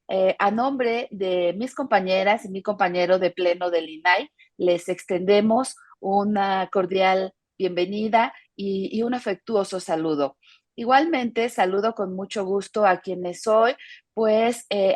A nombre de mis compañeras y mi compañero de pleno del INAI, les extendemos una cordial bienvenida y un afectuoso saludo. Igualmente, saludo con mucho gusto a quienes hoy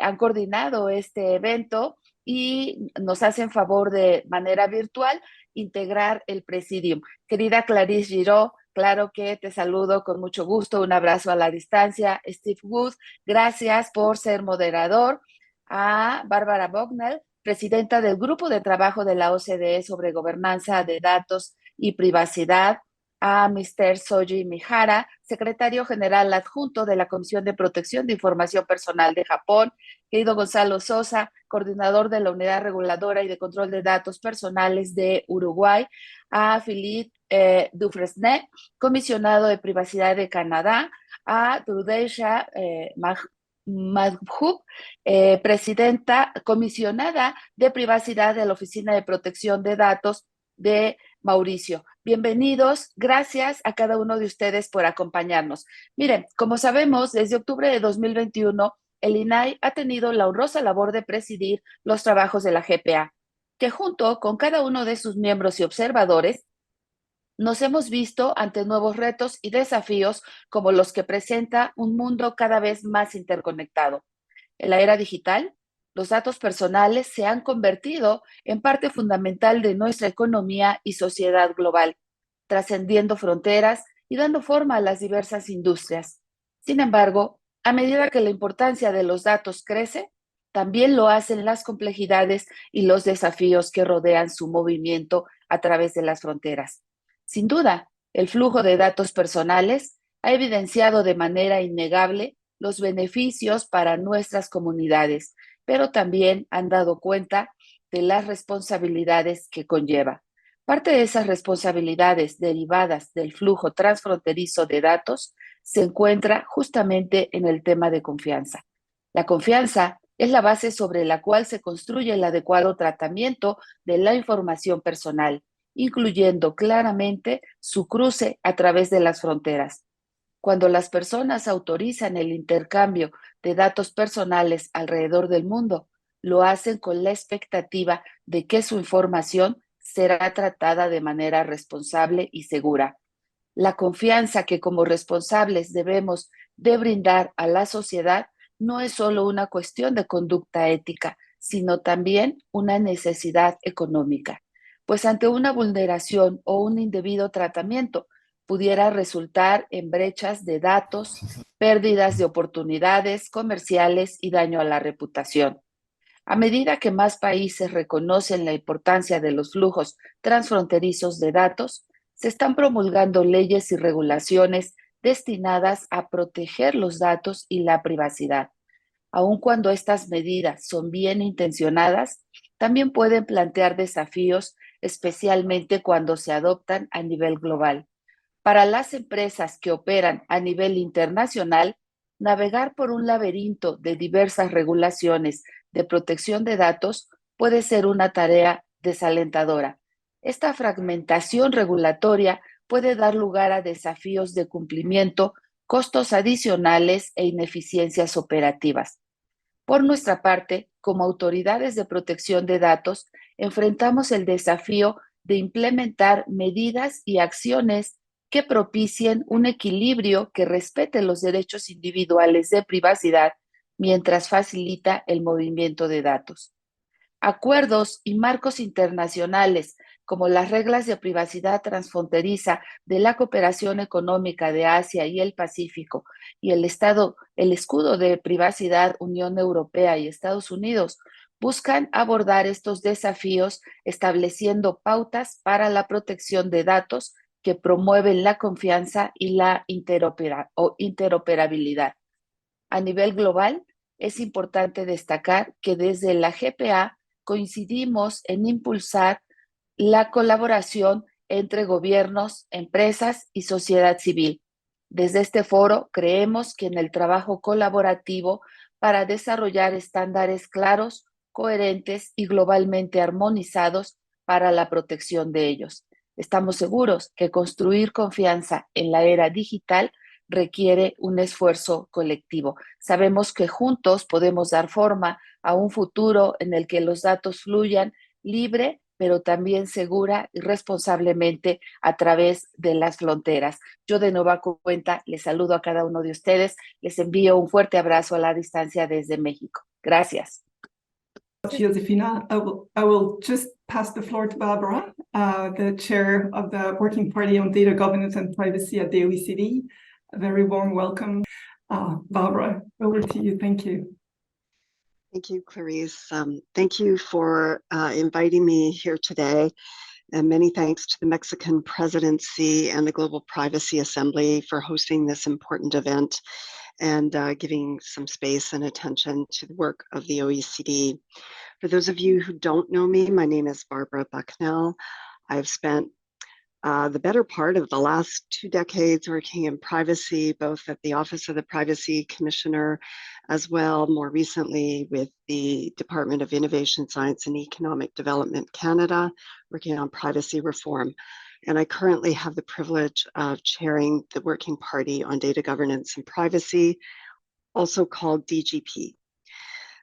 han coordinado este evento y nos hacen favor de manera virtual integrar el Presidium. Querida Clarice Giraud, claro que te saludo con mucho gusto, un abrazo a la distancia. Steve Wood, gracias por ser moderador. A Bárbara Bognell, presidenta del Grupo de Trabajo de la OCDE sobre Gobernanza de Datos y Privacidad. A Mr. Soji Mihara, secretario general adjunto de la Comisión de Protección de Información Personal de Japón. Querido Gonzalo Sosa, coordinador de la Unidad Reguladora y de Control de Datos Personales de Uruguay. A Philippe Dufresne, comisionado de Privacidad de Canadá. A Trudesha Madhub, presidenta comisionada de privacidad de la Oficina de Protección de Datos de Mauricio. Bienvenidos, gracias a cada uno de ustedes por acompañarnos. Miren, como sabemos, desde octubre de 2021, el INAI ha tenido la honrosa labor de presidir los trabajos de la GPA, que junto con cada uno de sus miembros y observadores, nos hemos visto ante nuevos retos y desafíos como los que presenta un mundo cada vez más interconectado. En la era digital, los datos personales se han convertido en parte fundamental de nuestra economía y sociedad global, trascendiendo fronteras y dando forma a las diversas industrias. Sin embargo, a medida que la importancia de los datos crece, también lo hacen las complejidades y los desafíos que rodean su movimiento a través de las fronteras. Sin duda, el flujo de datos personales ha evidenciado de manera innegable los beneficios para nuestras comunidades, pero también han dado cuenta de las responsabilidades que conlleva. Parte de esas responsabilidades derivadas del flujo transfronterizo de datos se encuentra justamente en el tema de confianza. La confianza es la base sobre la cual se construye el adecuado tratamiento de la información personal, incluyendo claramente su cruce a través de las fronteras. Cuando las personas autorizan el intercambio de datos personales alrededor del mundo, lo hacen con la expectativa de que su información será tratada de manera responsable y segura. La confianza que como responsables debemos de brindar a la sociedad no es solo una cuestión de conducta ética, sino también una necesidad económica, pues ante una vulneración o un indebido tratamiento pudiera resultar en brechas de datos, pérdidas de oportunidades comerciales y daño a la reputación. A medida que más países reconocen la importancia de los flujos transfronterizos de datos, se están promulgando leyes y regulaciones destinadas a proteger los datos y la privacidad. Aun cuando estas medidas son bien intencionadas, también pueden plantear desafíos, especialmente cuando se adoptan a nivel global. Para las empresas que operan a nivel internacional, navegar por un laberinto de diversas regulaciones de protección de datos puede ser una tarea desalentadora. Esta fragmentación regulatoria puede dar lugar a desafíos de cumplimiento, costos adicionales e ineficiencias operativas. Por nuestra parte, como autoridades de protección de datos, enfrentamos el desafío de implementar medidas y acciones que propicien un equilibrio que respete los derechos individuales de privacidad mientras facilita el movimiento de datos. Acuerdos y marcos internacionales como las reglas de privacidad transfronteriza de la cooperación económica de Asia y el Pacífico y el escudo de privacidad Unión Europea y Estados Unidos buscan abordar estos desafíos estableciendo pautas para la protección de datos que promueven la confianza y la interoperabilidad. A nivel global, es importante destacar que desde la GPA coincidimos en impulsar la colaboración entre gobiernos, empresas y sociedad civil. Desde este foro creemos que en el trabajo colaborativo para desarrollar estándares claros, coherentes y globalmente armonizados para la protección de ellos. Estamos seguros que construir confianza en la era digital requiere un esfuerzo colectivo. Sabemos que juntos podemos dar forma a un futuro en el que los datos fluyan libre, pero también segura y responsablemente a través de las fronteras. Yo de nueva cuenta les saludo a cada uno de ustedes, les envío un fuerte abrazo a la distancia desde México. Gracias. Josefina, I will just pass the floor to Barbara, the chair of the Working Party on Data Governance and Privacy at the OECD. A very warm welcome. Barbara, over to you. Thank you. Thank you, Clarice. Thank you for inviting me here today. And many thanks to the Mexican presidency and the Global Privacy Assembly for hosting this important event and giving some space and attention to the work of the OECD. For those of you who don't know me, my name is Barbara Bucknell. I've spent the better part of the last 2 decades working in privacy, both at the Office of the Privacy Commissioner, as well more recently with the Department of Innovation, Science and Economic Development Canada, working on privacy reform. And I currently have the privilege of chairing the Working Party on Data Governance and Privacy, also called DGP.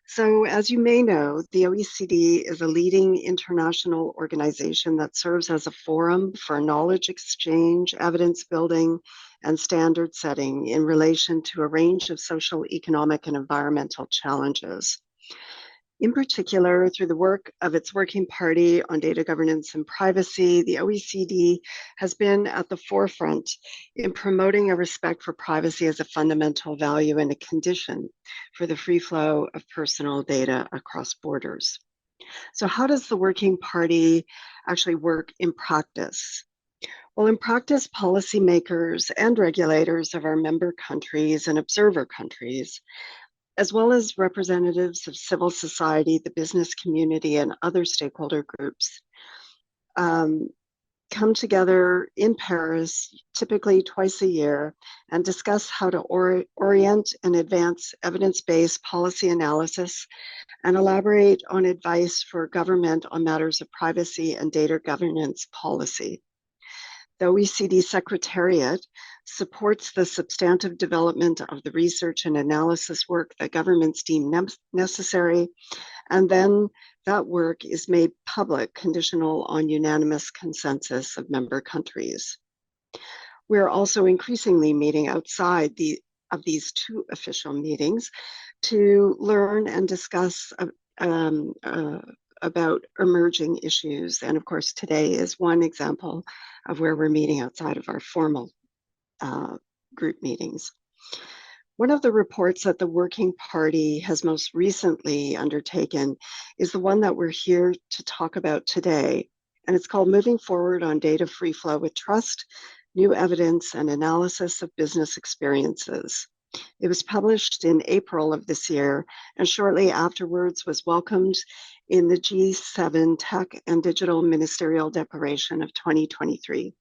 So as you may know, the OECD is a leading international organization that serves as a forum for knowledge exchange, evidence building, and standard setting in relation to a range of social, economic, and environmental challenges. In particular, through the work of its Working Party on Data Governance and Privacy, the OECD has been at the forefront in promoting a respect for privacy as a fundamental value and a condition for the free flow of personal data across borders. So how does the Working Party actually work in practice? Well, in practice, policymakers and regulators of our member countries and observer countries, as well as representatives of civil society, the business community, and other stakeholder groups, come together in Paris, typically twice a year, and discuss how to orient and advance evidence-based policy analysis and elaborate on advice for government on matters of privacy and data governance policy. The OECD Secretariat supports the substantive development of the research and analysis work that governments deem necessary, and then that work is made public, conditional on unanimous consensus of member countries. We're also increasingly meeting outside of these 2 official meetings to learn and discuss about emerging issues. And of course, today is one example of where we're meeting outside of our formal group meetings. One of the reports that the Working Party has most recently undertaken is the one that we're here to talk about today. And it's called Moving Forward on Data Free Flow with Trust, New Evidence and Analysis of Business Experiences. It was published in April of this year, and shortly afterwards was welcomed in the G7 Tech and Digital Ministerial Declaration of 2023.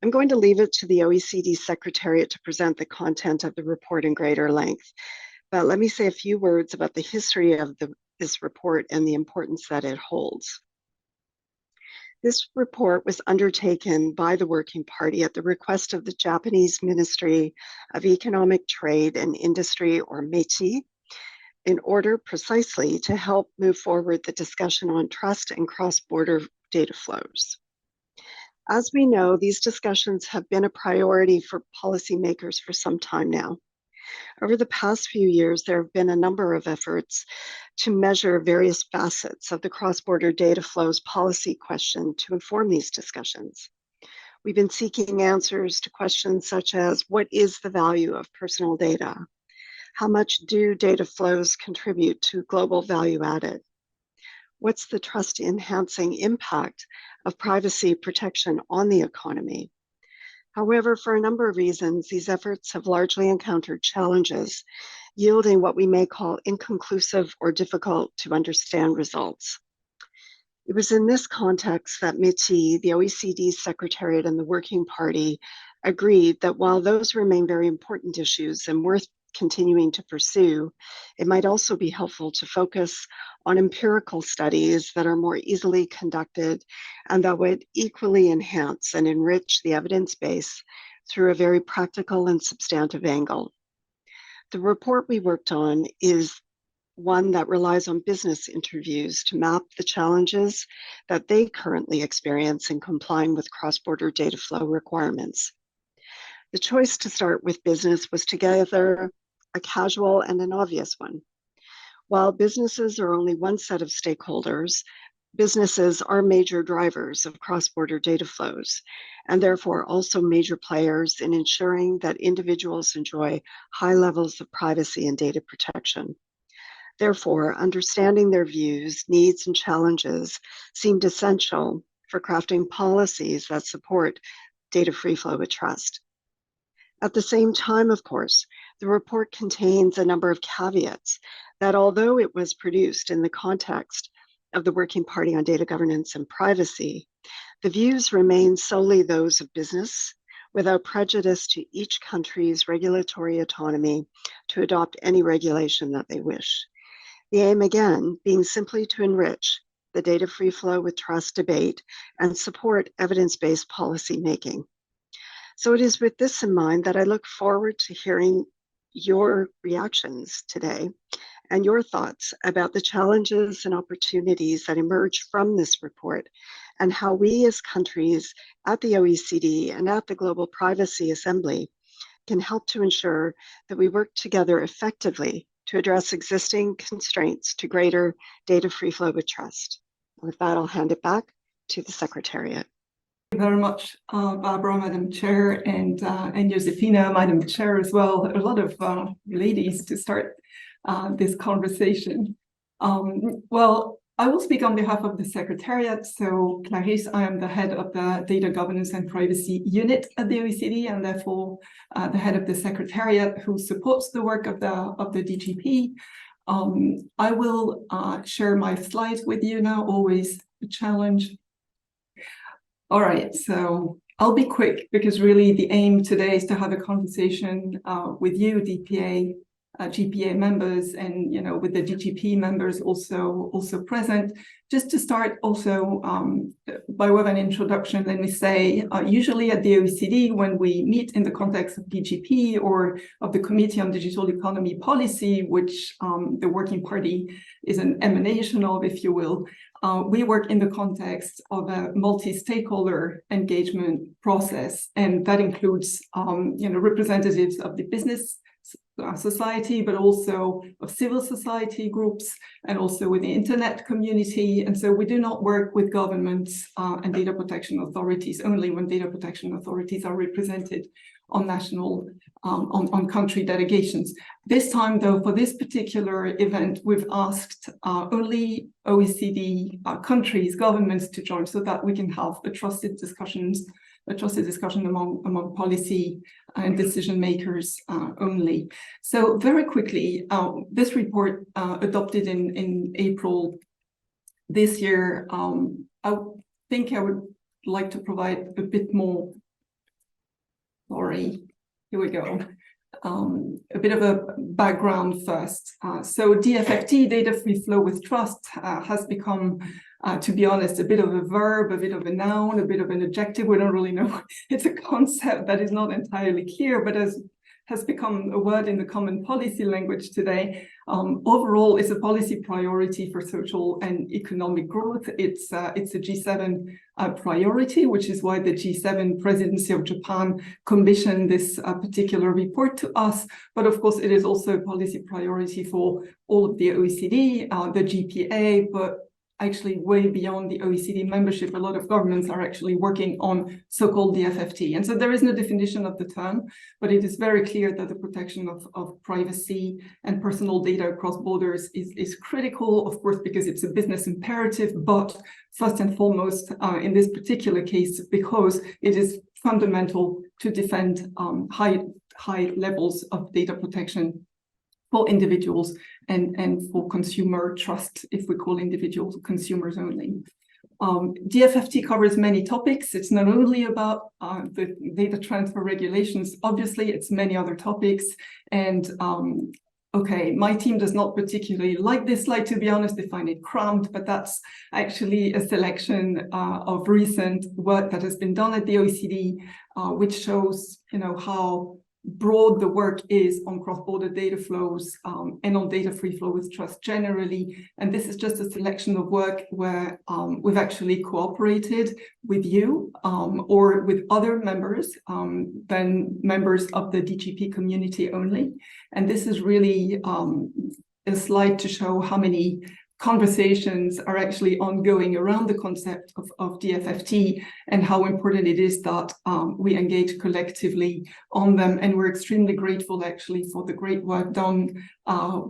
I'm going to leave it to the OECD Secretariat to present the content of the report in greater length, but let me say a few words about the history of this report and the importance that it holds. This report was undertaken by the Working Party at the request of the Japanese Ministry of Economic Trade and Industry, or METI, in order precisely to help move forward the discussion on trust and cross-border data flows. As we know, these discussions have been a priority for policymakers for some time now. Over the past few years, there have been a number of efforts to measure various facets of the cross-border data flows policy question to inform these discussions. We've been seeking answers to questions such as, what is the value of personal data? How much do data flows contribute to global value added? What's the trust-enhancing impact of privacy protection on the economy? However, for a number of reasons, these efforts have largely encountered challenges, yielding what we may call inconclusive or difficult to understand results. It was in this context that METI, the OECD Secretariat, and the Working Party agreed that while those remain very important issues and worth continuing to pursue, it might also be helpful to focus on empirical studies that are more easily conducted and that would equally enhance and enrich the evidence base through a very practical and substantive angle. The report we worked on is one that relies on business interviews to map the challenges that they currently experience in complying with cross-border data flow requirements. The choice to start with business was together a casual and an obvious one. While businesses are only one set of stakeholders, businesses are major drivers of cross-border data flows, and therefore also major players in ensuring that individuals enjoy high levels of privacy and data protection. Therefore, understanding their views, needs, and challenges seemed essential for crafting policies that support data free flow with trust. At the same time, of course, the report contains a number of caveats that, although it was produced in the context of the Working Party on Data Governance and Privacy, the views remain solely those of business, without prejudice to each country's regulatory autonomy to adopt any regulation that they wish. The aim, again, being simply to enrich the data free flow with trust debate and support evidence-based policy making. So it is with this in mind that I look forward to hearing your reactions today and your thoughts about the challenges and opportunities that emerge from this report and how we as countries at the OECD and at the Global Privacy Assembly can help to ensure that we work together effectively to address existing constraints to greater data free flow with trust. With that, I'll hand it back to the Secretariat. Thank you very much, Barbara, Madam Chair, and Josefina, Madam Chair as well. A lot of ladies to start this conversation. Well, I will speak on behalf of the Secretariat. So, Clarisse, I am the head of the Data Governance and Privacy Unit at the OECD, and therefore the head of the Secretariat who supports the work of the DGP. I will share my slides with you now, always a challenge. All right, so I'll be quick because really the aim today is to have a conversation with you, GPA members, and with the DGP members also present. Just to start also by way of an introduction, let me say, usually at the OECD, when we meet in the context of DGP or of the Committee on Digital Economy Policy, which the Working Party is an emanation of, if you will, we work in the context of a multi-stakeholder engagement process, and that includes representatives of the business society, but also of civil society groups, and also with the internet community. And so we do not work with governments and data protection authorities only when data protection authorities are represented on national, on country delegations. This time, though, for this particular event, we've asked only OECD countries, governments to join so that we can have a trusted discussion among policy and decision makers only. So very quickly, this report adopted in April this year, I think I would like to provide a bit more, sorry, here we go. A bit of a background first. So DFFT, data free flow with trust, has become, to be honest, a bit of a verb, a bit of a noun, a bit of an adjective. We don't really know. It's a concept that is not entirely clear, but has become a word in the common policy language today. Overall, it's a policy priority for social and economic growth. It's a G7 priority, which is why the G7 presidency of Japan commissioned this particular report to us. But of course, it is also a policy priority for all of the OECD, the GPA, but actually way beyond the OECD membership. A lot of governments are actually working on so-called DFFT. And so there is no definition of the term, but it is very clear that the protection of privacy and personal data across borders is critical, of course, because it's a business imperative, but first and foremost, in this particular case, because it is fundamental to defend high levels of data protection for individuals and for consumer trust, if we call individuals consumers only. DFFT covers many topics. It's not only about the data transfer regulations, obviously, it's many other topics. And okay, my team does not particularly like this slide, to be honest. They find it cramped, but that's actually a selection of recent work that has been done at the OECD, which shows, how broad the work is on cross-border data flows and on data free flow with trust generally. And this is just a selection of work where we've actually cooperated with you or with other members than members of the DGP community only. And this is really a slide to show how many conversations are actually ongoing around the concept of DFFT and how important it is that we engage collectively on them. And we're extremely grateful actually for the great work done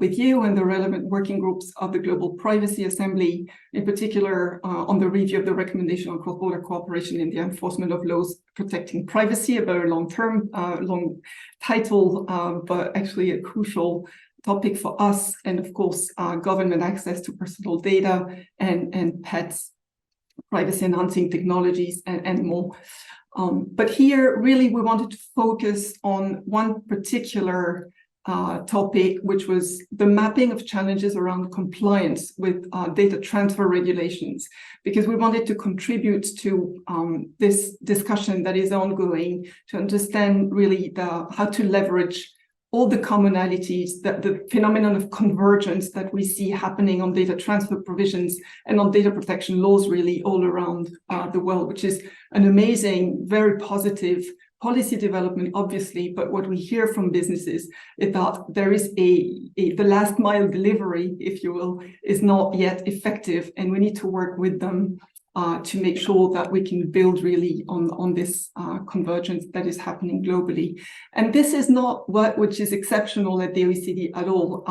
with you and the relevant working groups of the Global Privacy Assembly, in particular on the review of the recommendation on cross-border cooperation in the enforcement of laws protecting privacy, a very long title, but actually a crucial topic for us, and of course, government access to personal data and pets, privacy enhancing technologies, and more. But here, really, we wanted to focus on one particular topic, which was the mapping of challenges around compliance with data transfer regulations, because we wanted to contribute to this discussion that is ongoing to understand really how to leverage all the commonalities, that the phenomenon of convergence that we see happening on data transfer provisions and on data protection laws really all around the world, which is an amazing, very positive policy development, obviously. But what we hear from businesses is that there is the last mile delivery, if you will, is not yet effective, and we need to work with them to make sure that we can build really on this convergence that is happening globally. And this is not what which is exceptional at the OECD at all.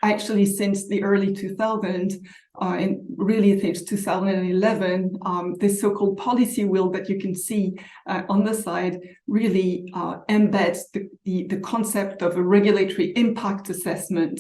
Actually, since the early 2000s, and really since 2011, this so-called policy wheel that you can see on the side really embeds the concept of a regulatory impact assessment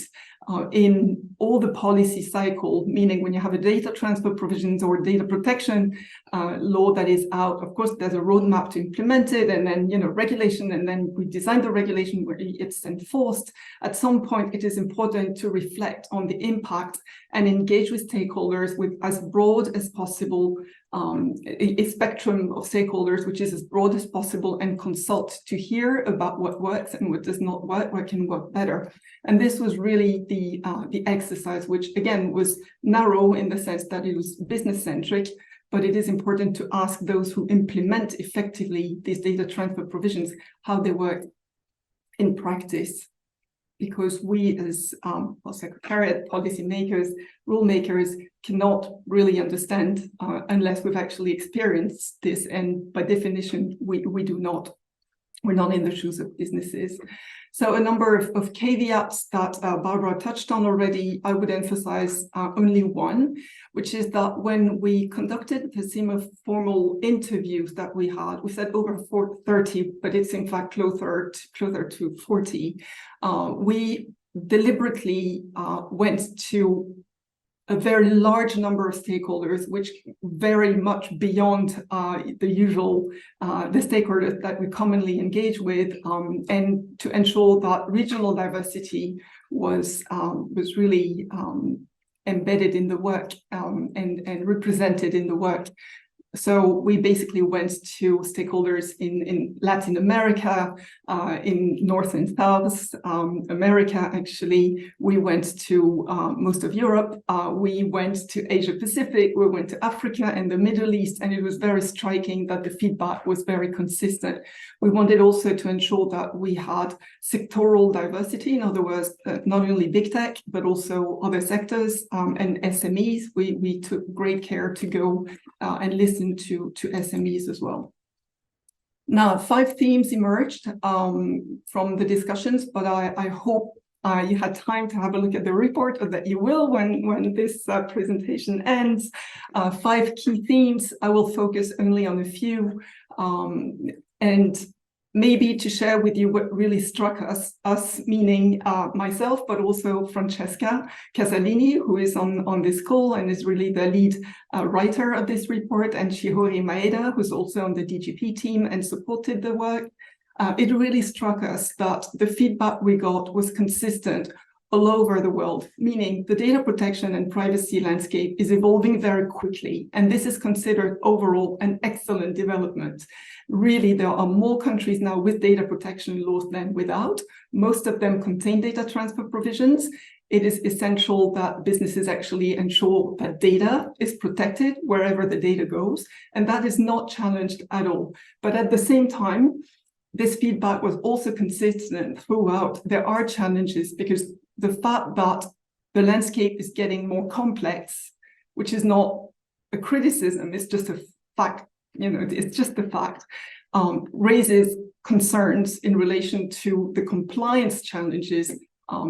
in all the policy cycle, meaning when you have a data transfer provisions or data protection law that is out, of course, there's a roadmap to implement it, and then, regulation, and then we design the regulation where it's enforced. At some point, it is important to reflect on the impact and engage with stakeholders with as broad as possible, a spectrum of stakeholders, which is as broad as possible, and consult to hear about what works and what does not work, what can work better. And this was really the exercise, which again was narrow in the sense that it was business-centric, but it is important to ask those who implement effectively these data transfer provisions how they work in practice. Because we as Secretariat, policymakers, rule makers cannot really understand unless we've actually experienced this. And by definition, we do not. We're not in the shoes of businesses. So a number of caveats that Barbara touched on already. I would emphasize only one, which is that when we conducted the theme of formal interviews that we had, we said over 30, but it's in fact closer to 40. We deliberately went to a very large number of stakeholders, which very much beyond the usual, the stakeholders that we commonly engage with, and to ensure that regional diversity was really embedded in the work and represented in the work. So we basically went to stakeholders in Latin America, in North and South America, actually. We went to most of Europe. We went to Asia Pacific. We went to Africa and the Middle East. And it was very striking that the feedback was very consistent. We wanted also to ensure that we had sectoral diversity. In other words, not only big tech, but also other sectors and SMEs. We took great care to go and listen to SMEs as well. Now, 5 themes emerged from the discussions, but I hope you had time to have a look at the report, or that you will when this presentation ends. 5 key themes. I will focus only on a few, and maybe to share with you what really struck us meaning myself, but also Francesca Casalini, who is on this call and is really the lead writer of this report, and Shihori Maeda, who's also on the DGP team and supported the work. it really struck us that the feedback we got was consistent all over the world, meaning the data protection and privacy landscape is evolving very quickly. And this is considered overall an excellent development. Really, there are more countries now with data protection laws than without. Most of them contain data transfer provisions. It is essential that businesses actually ensure that data is protected wherever the data goes. And that is not challenged at all. But at the same time, this feedback was also consistent throughout. There are challenges because the fact that the landscape is getting more complex, which is not a criticism, it's just a fact, it's just the fact, raises concerns in relation to the compliance challenges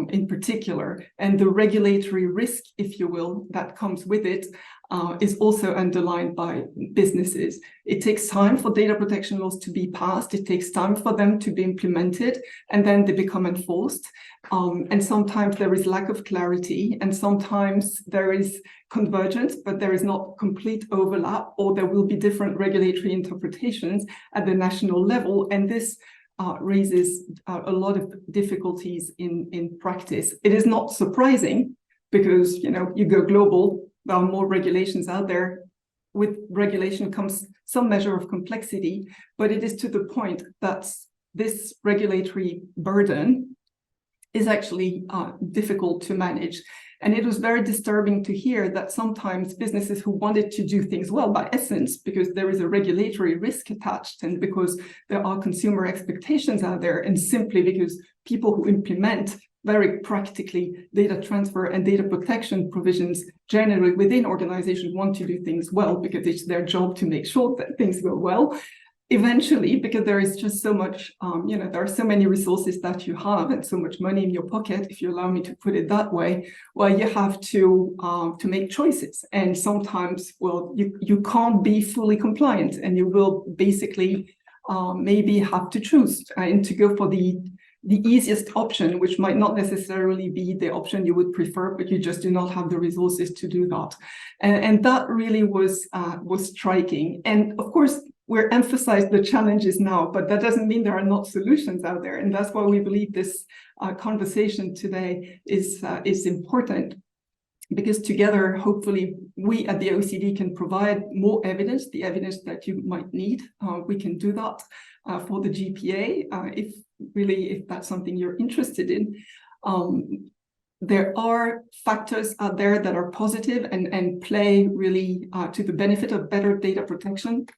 in particular, and the regulatory risk, if you will, that comes with it is also underlined by businesses. It takes time for data protection laws to be passed. It takes time for them to be implemented, and then they become enforced. And sometimes there is lack of clarity, and sometimes there is convergence, but there is not complete overlap, or there will be different regulatory interpretations at the national level. And this raises a lot of difficulties in practice. It is not surprising because, you go global, there are more regulations out there. With regulation comes some measure of complexity, but it is to the point that this regulatory burden is actually difficult to manage. And it was very disturbing to hear that sometimes businesses who wanted to do things well by essence, because there is a regulatory risk attached and because there are consumer expectations out there, and simply because people who implement very practically data transfer and data protection provisions generally within organizations want to do things well because it's their job to make sure that things go well. Eventually, because there is just so much, there are so many resources that you have and so much money in your pocket, if you allow me to put it that way, well, you have to make choices. And sometimes, well, you can't be fully compliant, and you will basically maybe have to choose and to go for the easiest option, which might not necessarily be the option you would prefer, but you just do not have the resources to do that. And that really was striking. And of course, we're emphasized the challenges now, but that doesn't mean there are not solutions out there. And that's why we believe this conversation today is important, because together, hopefully, we at the OECD can provide more evidence, the evidence that you might need. We can do that for the GPA, if that's something you're interested in. There are factors out there that are positive and play really to the benefit of better data protection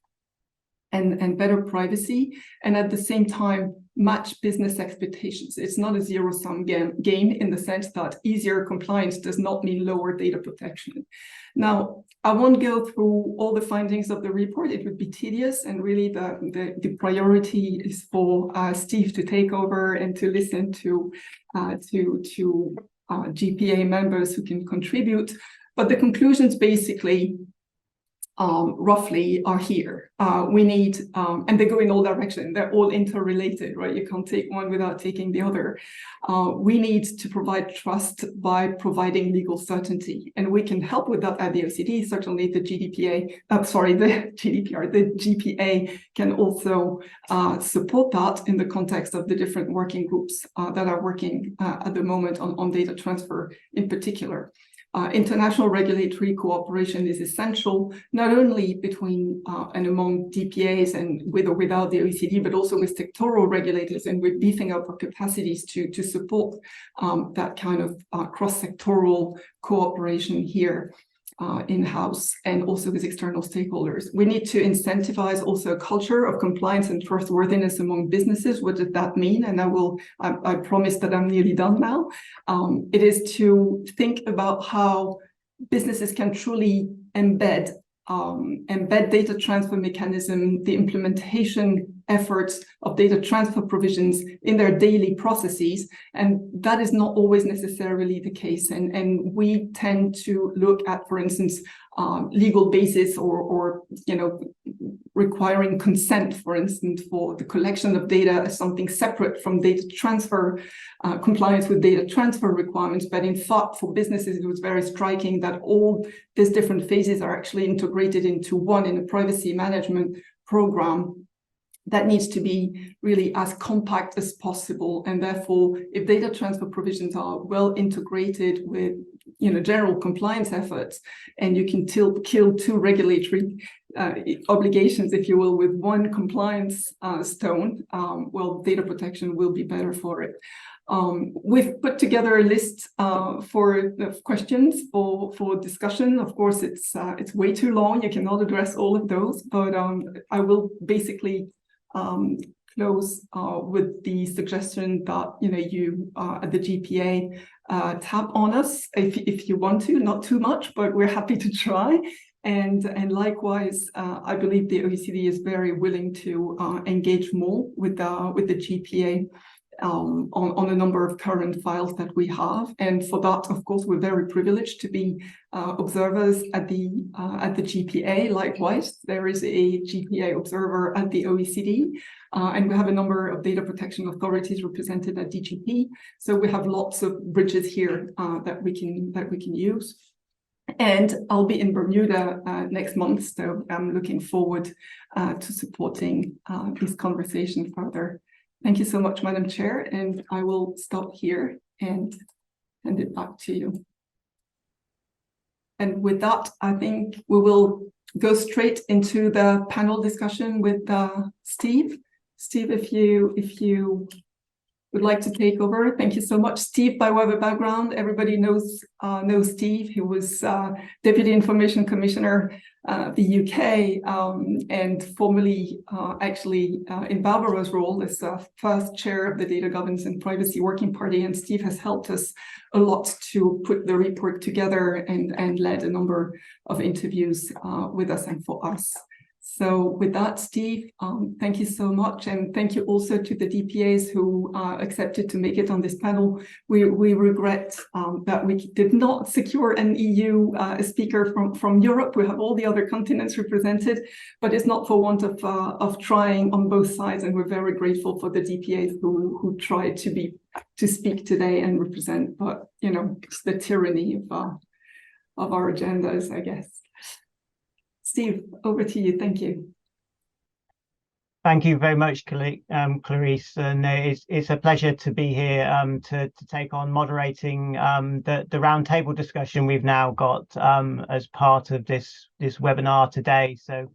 and better privacy, and at the same time match business expectations. It's not a zero-sum game in the sense that easier compliance does not mean lower data protection. Now, I won't go through all the findings of the report. It would be tedious, and really the priority is for Steve to take over and to listen to GPA members who can contribute. But the conclusions basically roughly are here. We need, and they go in all directions, they're all interrelated, right? You can't take one without taking the other. We need to provide trust by providing legal certainty, and we can help with that at the OECD. Certainly the GPA can also support that in the context of the different working groups that are working at the moment on data transfer in particular. International regulatory cooperation is essential, not only between and among DPAs and with or without the OECD, but also with sectoral regulators, and we're beefing up our capacities to support that kind of cross-sectoral cooperation here in-house, and also with external stakeholders. We need to incentivize also a culture of compliance and trustworthiness among businesses. What does that mean? And I promise that I'm nearly done now. It is to think about how businesses can truly embed data transfer mechanism, the implementation efforts of data transfer provisions in their daily processes, and that is not always necessarily the case. And we tend to look at, for instance, legal basis or requiring consent, for instance, for the collection of data as something separate from data transfer, compliance with data transfer requirements. But in fact, for businesses, it was very striking that all these different phases are actually integrated into one in a privacy management program that needs to be really as compact as possible. And therefore, if data transfer provisions are well integrated with general compliance efforts, and you can kill two regulatory obligations, if you will, with one compliance stone, well, data protection will be better for it. We've put together a list for the questions for discussion. Of course, it's way too long. You cannot address all of those, but I will basically close with the suggestion that you at the GPA tap on us if you want to, not too much, but we're happy to try. And likewise, I believe the OECD is very willing to engage more with the GPA on a number of current files that we have. And for that, of course, we're very privileged to be observers at the GPA. Likewise, there is a GPA observer at the OECD, and we have a number of data protection authorities represented at DGP. So we have lots of bridges here that we can use. And I'll be in Bermuda next month, so I'm looking forward to supporting this conversation further. Thank you so much, Madam Chair, and I will stop here and hand it back to you. And with that, I think we will go straight into the panel discussion with Steve. Steve, if you would like to take over. Thank you so much. Steve, by way of a background, everybody knows Steve. He was Deputy Information Commissioner the UK, and formerly actually in Barbara's role as first chair of the Data Governance and Privacy Working Party. And Steve has helped us a lot to put the report together and led a number of interviews with us and for us. So with that, Steve, thank you so much. And thank you also to the DPAs who accepted to make it on this panel. We regret that we did not secure an EU speaker from Europe. We have all the other continents represented, but it's not for want of trying on both sides. And we're very grateful for the DPAs who tried to speak today and represent, but it's the tyranny of our agendas, I guess. Steve, over to you. Thank you. Thank you very much, Clarice. And it's a pleasure to be here to take on moderating the roundtable discussion we've now got as part of this webinar today. So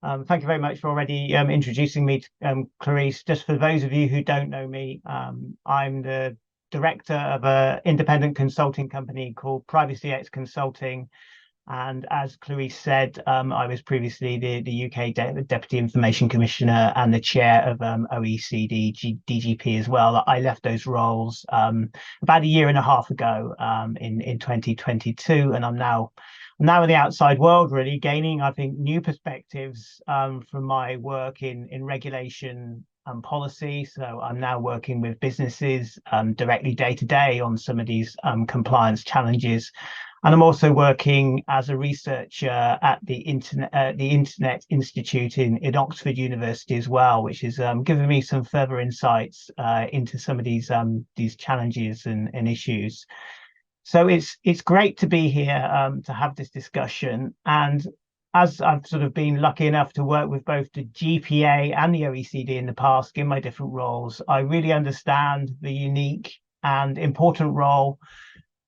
thank you very much for already introducing me to Clarice. Just for those of you who don't know me, I'm the director of an independent consulting company called Privacy X Consulting. And as Clarice said, I was previously the UK Deputy Information Commissioner and the chair of OECD DGP as well. I left those roles about a year and a half ago in 2022, and I'm now in the outside world, really gaining, I think, new perspectives from my work in regulation and policy. So I'm now working with businesses directly day to day on some of these compliance challenges. And I'm also working as a researcher at the Internet Institute in Oxford University as well, which has given me some further insights into some of these challenges and issues. So it's great to be here to have this discussion. And as I've sort of been lucky enough to work with both the GPA and the OECD in the past in my different roles, I really understand the unique and important role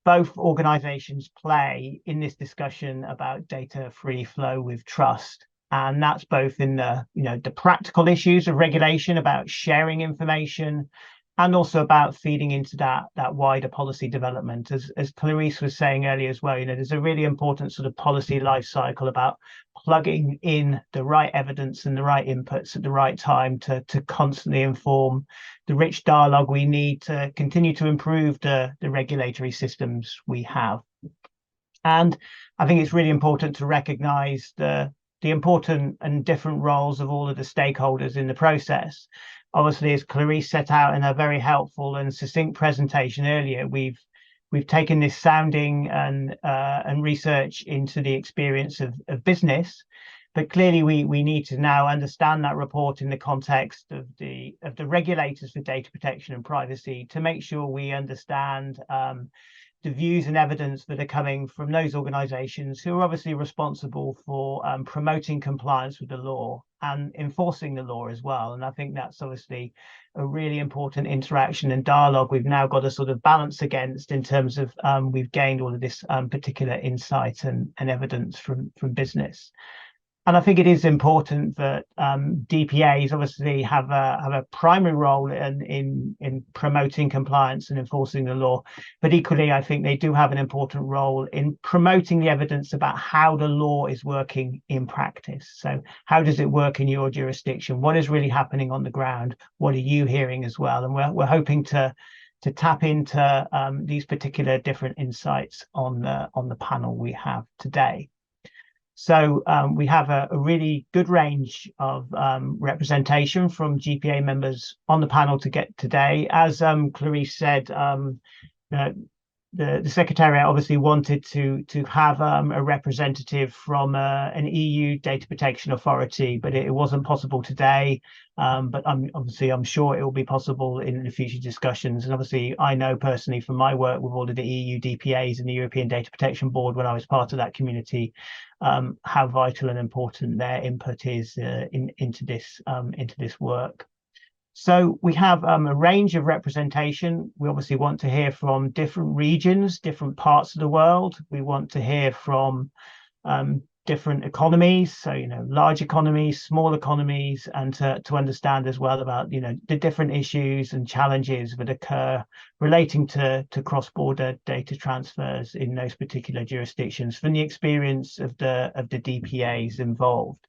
both organizations play in this discussion about data free flow with trust. And that's both in the practical issues of regulation about sharing information, and also about feeding into that wider policy development. As Clarice was saying earlier as well, there's a really important sort of policy life cycle about plugging in the right evidence and the right inputs at the right time to constantly inform the rich dialogue we need to continue to improve the regulatory systems we have. And I think it's really important to recognize the important and different roles of all of the stakeholders in the process. Obviously, as Clarice set out in a very helpful and succinct presentation earlier, we've taken this sounding and research into the experience of business, but clearly we need to now understand that report in the context of the regulators for data protection and privacy to make sure we understand views and evidence that are coming from those organizations who are obviously responsible for promoting compliance with the law and enforcing the law as well. And I think that's obviously a really important interaction and dialogue we've now got to sort of balance against in terms of we've gained all of this particular insight and evidence from business. And I think it is important that DPAs obviously have a primary role in promoting compliance and enforcing the law, but equally I think they do have an important role in promoting the evidence about how the law is working in practice. So how does it work in your jurisdiction? What is really happening on the ground? What are you hearing as well? And we're hoping to tap into these particular different insights on the panel we have today. So we have a really good range of representation from GPA members on the panel to get today. As Clarice said, the Secretariat obviously wanted to have a representative from an EU data protection authority, but it wasn't possible today. But I'm sure it will be possible in the future discussions. And obviously, I know personally from my work with all of the EU DPAs and the European Data Protection Board when I was part of that community, how vital and important their input is into this work. So we have a range of representation. We obviously want to hear from different regions, different parts of the world. We want to hear from different economies, so large economies, small economies, and to understand as well about the different issues and challenges that occur relating to cross-border data transfers in those particular jurisdictions from the experience of the DPAs involved.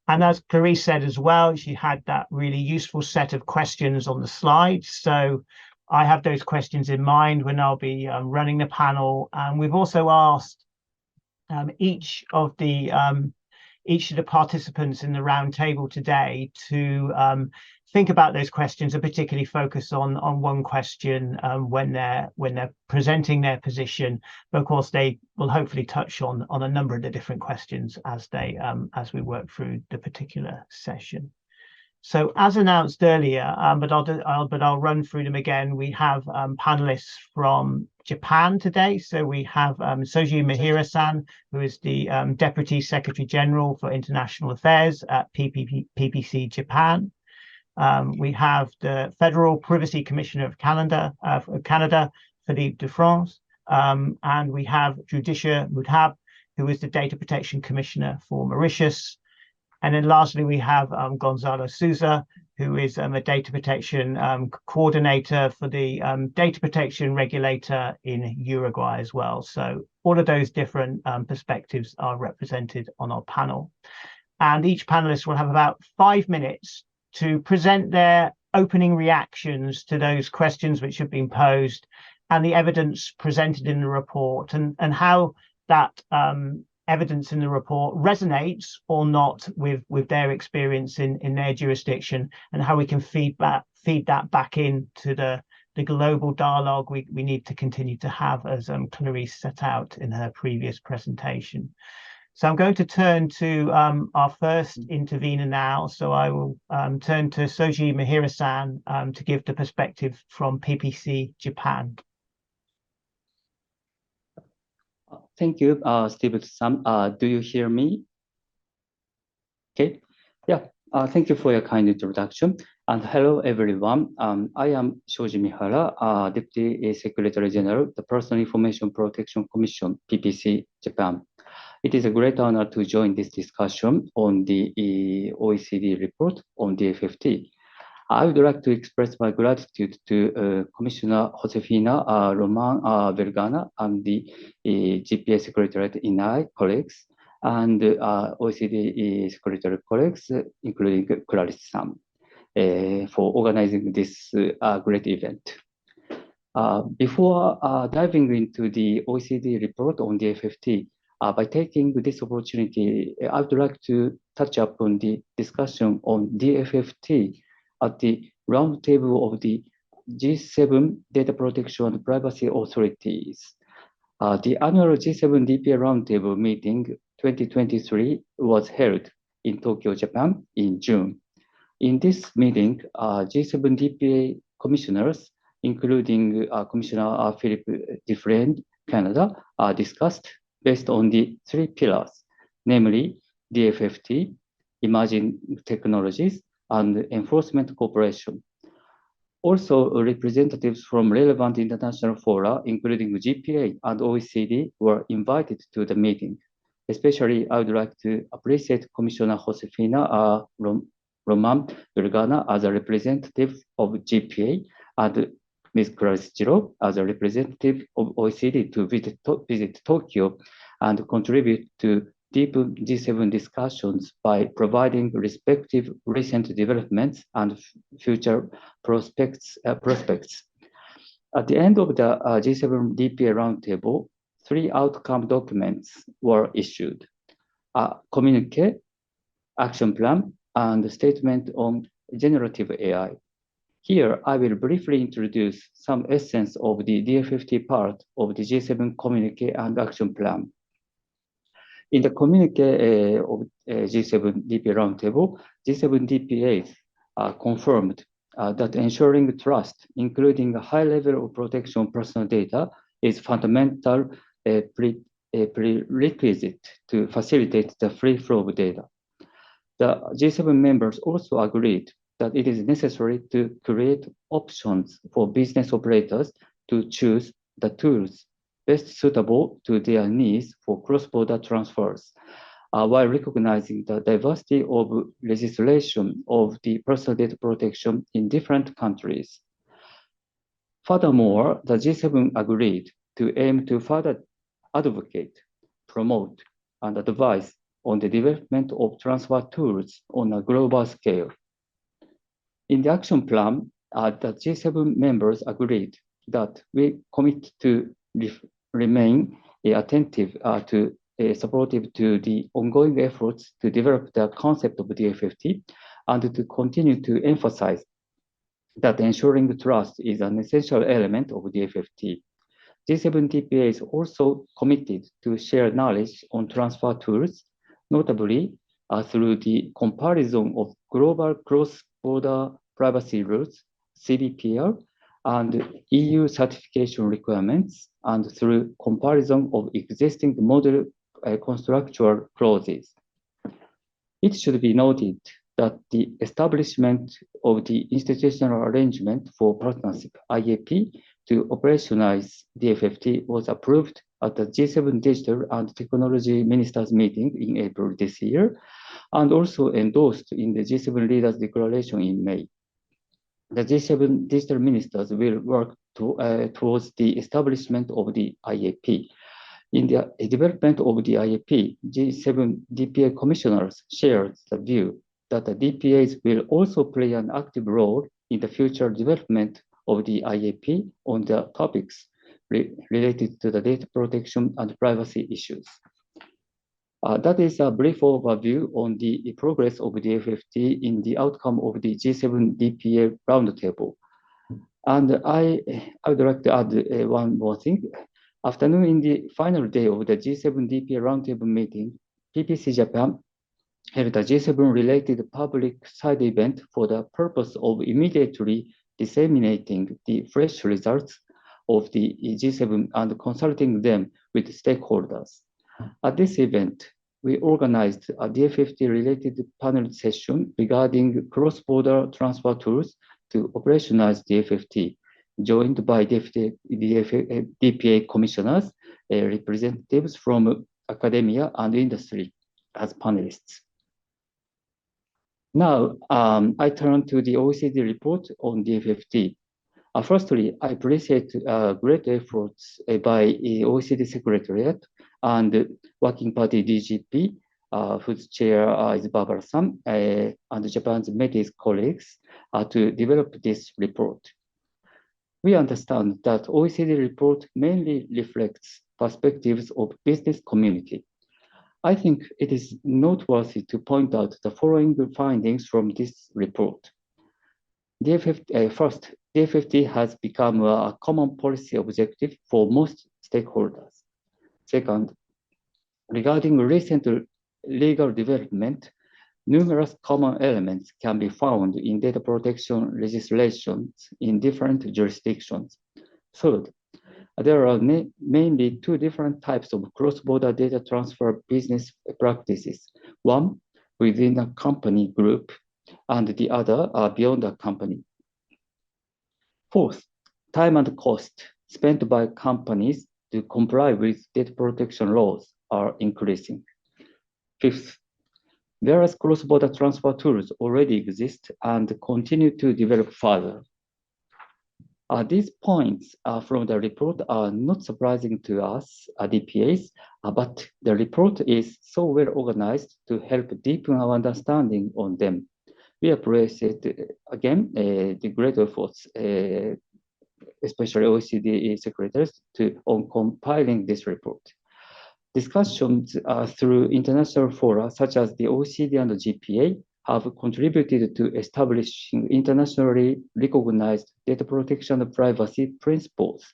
And as Clarice said as well, she had that really useful set of questions on the slide. So I have those questions in mind when I'll be running the panel. And we've also asked each of the participants in the round table today to think about those questions and particularly focus on one question when they're presenting their position. But of course, they will hopefully touch on a number of the different questions as we work through the particular session. So as announced earlier, but I'll run through them again. We have panelists from Japan today. So we have Soji Mihira-san, who is the Deputy Secretary General for International Affairs at PPC Japan. We have the Federal Privacy Commissioner of Canada, Philippe de France, and we have Judisha Mudhab, who is the Data Protection Commissioner for Mauritius. And then lastly, we have Gonzalo Souza, who is a data protection coordinator for the data protection regulator in Uruguay as well. So all of those different perspectives are represented on our panel. And each panelist will have about 5 minutes to present their opening reactions to those questions which have been posed and the evidence presented in the report and how that evidence in the report resonates or not with their experience in their jurisdiction, and how we can feed that back into the global dialogue we need to continue to have, as Clarice set out in her previous presentation. So I'm going to turn to our first intervener now. So I will turn to Soji Mihira-san to give the perspective from PPC Japan. Thank you, Steve-san. Do you hear me? Okay. Yeah. Thank you for your kind introduction. And hello, everyone. I am Shoji Mihara, Deputy Secretary General, the Personal Information Protection Commission, PPC Japan. It is a great honor to join this discussion on the OECD report on the FFT. I would like to express my gratitude to Commissioner Josefina Roman Vergana and the GPA Secretariat INAI colleagues and OECD Secretariat colleagues, including Clarice-san, for organizing this great event. Before diving into the OECD report on the FFT, by taking this opportunity, I would like to touch upon the discussion on DFFT at the roundtable of the G7 Data Protection and Privacy Authorities. The annual G7 DPA Roundtable meeting 2023 was held in Tokyo, Japan in June. In this meeting, G7 DPA commissioners including Commissioner Philip Dufresne, Canada, are discussed based on the 3 pillars, namely DFFT, emerging technologies, and enforcement cooperation. Also, representatives from relevant international fora, including GPA and OECD, were invited to the meeting. Especially, I would like to appreciate Commissioner Josefina Roman Vergana as a representative of GPA and Ms. Clarice Giro as a representative of OECD to visit Tokyo and contribute to deep G7 discussions by providing respective recent developments and future prospects. At the end of the G7 DPA roundtable, 3 outcome documents were issued: a communique, action plan, and a statement on generative AI. Here, I will briefly introduce some essence of the DFFT part of the G7 communique and action plan. In the communique of G7 DPA roundtable, G7 DPAs confirmed that ensuring trust, including a high level of protection of personal data, is fundamental prerequisite to facilitate the free flow of data. The G7 members also agreed that it is necessary to create options for business operators to choose the tools best suitable to their needs for cross-border transfers, while recognizing the diversity of legislation of the personal data protection in different countries. Furthermore, the G7 agreed to aim to further advocate, promote, and advise on the development of transfer tools on a global scale. In the action plan, the G7 members agreed that we commit to remain attentive to supportive to the ongoing efforts to develop the concept of DFFT and to continue to emphasize that ensuring trust is an essential element of DFFT. G7 DPA is also committed to share knowledge on transfer tools, notably through the comparison of global cross-border privacy rules, CBPR, and EU certification requirements, and through comparison of existing model constructual clauses. It should be noted that the establishment of the institutional arrangement for partnership, IAP, to operationalize DFFT was approved at the G7 Digital and Technology Ministers meeting in April this year, and also endorsed in the G7 Leaders Declaration in May. The G7 Digital Ministers will work towards the establishment of the IAP. In the development of the IAP, G7 DPA commissioners shared the view that the DPAs will also play an active role in the future development of the IAP on the topics related to the data protection and privacy issues. That is a brief overview on the progress of the DFFT in the outcome of the G7 DPA roundtable. And I would like to add one more thing. Afternoon, in the final day of the G7 DPA roundtable meeting, PPC Japan held a G7-related public side event for the purpose of immediately disseminating the fresh results of the G7 and consulting them with stakeholders. At this event, we organized a DFFT-related panel session regarding cross-border transfer tools to operationalize DFFT, joined by DPA commissioners, representatives from academia and industry as panelists. Now, I turn to the OECD report on DFFT. Firstly, I appreciate great efforts by OECD Secretariat and Working Party DGP, whose chair is Barbara-san, and Japan's METIS colleagues to develop this report. We understand that OECD report mainly reflects perspectives of business community. I think it is noteworthy to point out the following findings from this report. First, DFFT has become a common policy objective for most stakeholders. Second, regarding recent legal development, numerous common elements can be found in data protection legislations in different jurisdictions. Third, there are mainly two different types of cross-border data transfer business practices. One within a company group and the other beyond a company. Fourth, time and cost spent by companies to comply with data protection laws are increasing. Fifth, various cross-border transfer tools already exist and continue to develop further. These points from the report are not surprising to us, DPAs, but the report is so well organized to help deepen our understanding on them. We appreciate, again, the great efforts, especially OECD secretaries, on compiling this report. Discussions through international fora, such as the OECD and the GPA, have contributed to establishing internationally recognized data protection and privacy principles.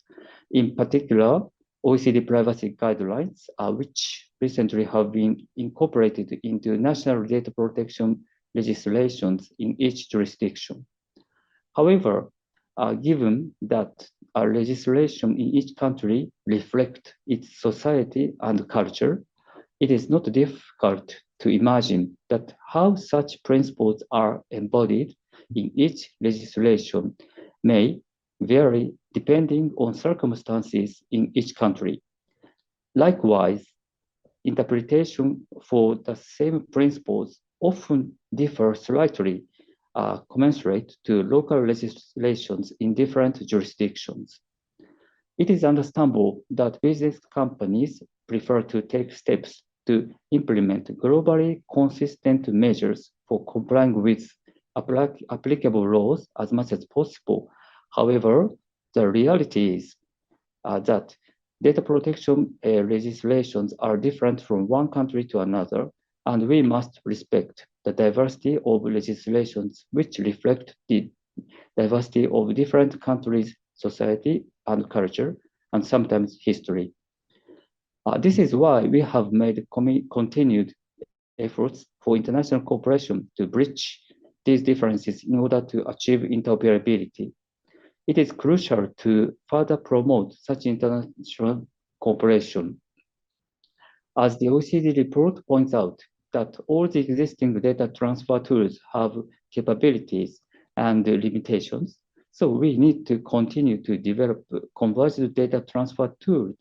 In particular, OECD privacy guidelines, which recently have been incorporated into national data protection legislations in each jurisdiction. However, given that our legislation in each country reflect its society and culture, it is not difficult to imagine that how such principles are embodied in each legislation may vary depending on circumstances in each country. Likewise, interpretation for the same principles often differ slightly commensurate to local legislations in different jurisdictions. It is understandable that business companies prefer to take steps to implement globally consistent measures for complying with applicable laws as much as possible. However, the reality is that data protection legislations are different from one country to another, and we must respect the diversity of legislations which reflect the diversity of different countries' society and culture, and sometimes history. This is why we have made continued efforts for international cooperation to bridge these differences in order to achieve interoperability. It is crucial to further promote such international cooperation. As the OECD report points out, that all the existing data transfer tools have capabilities and limitations, so we need to continue to develop converged data transfer tools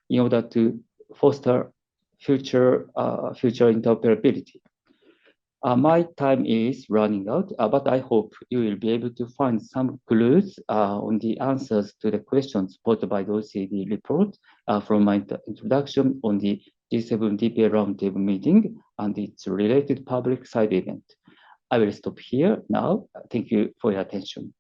in order to foster future interoperability. My time is running out, but I hope you will be able to find some clues on the answers to the questions posed by the OECD report from my introduction on the G7 DPA roundtable meeting and its related public side event. I will stop here now. Thank you for your attention.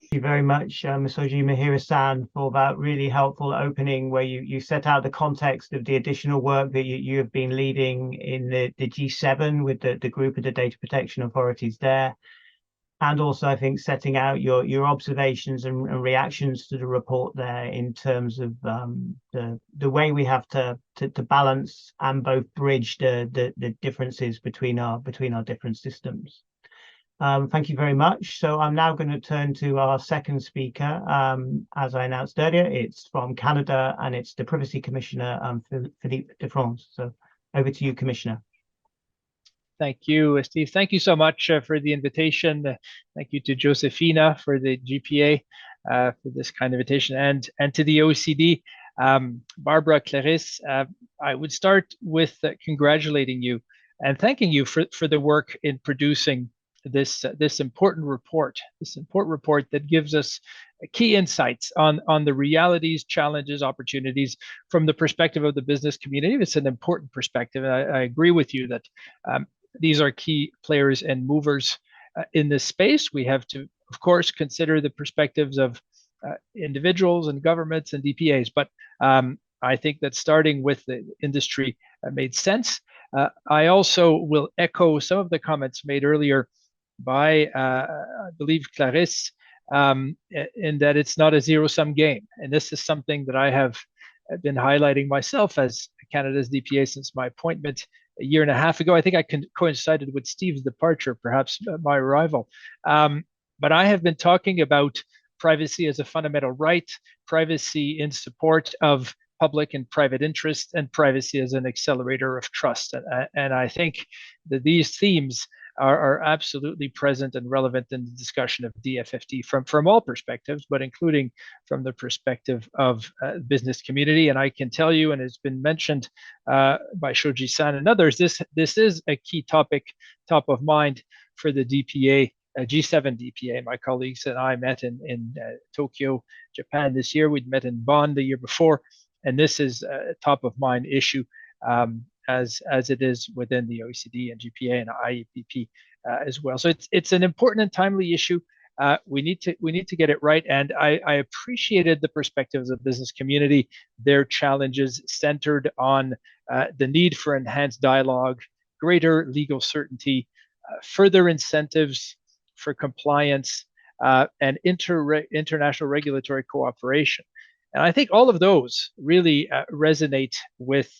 Thank you very much, Misoji Mihira-san, for that really helpful opening where you set out the context of the additional work that you have been leading in the G7 with the group of the data protection authorities there. And also, I think, setting out your observations and reactions to the report there in terms of the way we have to balance and both bridge the differences between our different systems. Thank you very much. So I'm now going to turn to our second speaker. As I announced earlier, it's from Canada and it's the Privacy Commissioner, Philippe de France. So over to you, Commissioner. Thank you, Steve. Thank you so much for the invitation. Thank you to Josefina for the GPA for this kind of invitation, and to the OECD. Barbara, Clarisse, I would start with congratulating you and thanking you for the work in producing this important report that gives us key insights on the realities, challenges, opportunities from the perspective of the business community. It's an important perspective, and I agree with you that these are key players and movers in this space. We have to, of course, consider the perspectives of individuals and governments and DPAs, but I think that starting with the industry made sense. I also will echo some of the comments made earlier by, I believe, Clarisse, in that it's not a zero-sum game. And this is something that I have been highlighting myself as Canada's DPA since my appointment a year and a half ago. I think I coincided with Steve's departure, perhaps my arrival. But I have been talking about privacy as a fundamental right, privacy in support of public and private interest, and privacy as an accelerator of trust. And I think that these themes are absolutely present and relevant in the discussion of DFFT from all perspectives, but including from the perspective of business community. And I can tell you, and it's been mentioned by Shoji-san and others, this is a key topic, top of mind for the DPA, G7 DPA. My colleagues and I met in Tokyo, Japan this year. We'd met in Bonn the year before, and this is a top of mind issue, as it is within the OECD and GPA and IEPP as well. So it's an important and timely issue. We need to get it right, and I appreciated the perspectives of the business community, their challenges centered on the need for enhanced dialogue, greater legal certainty, further incentives for compliance, and international regulatory cooperation. And I think all of those really resonate with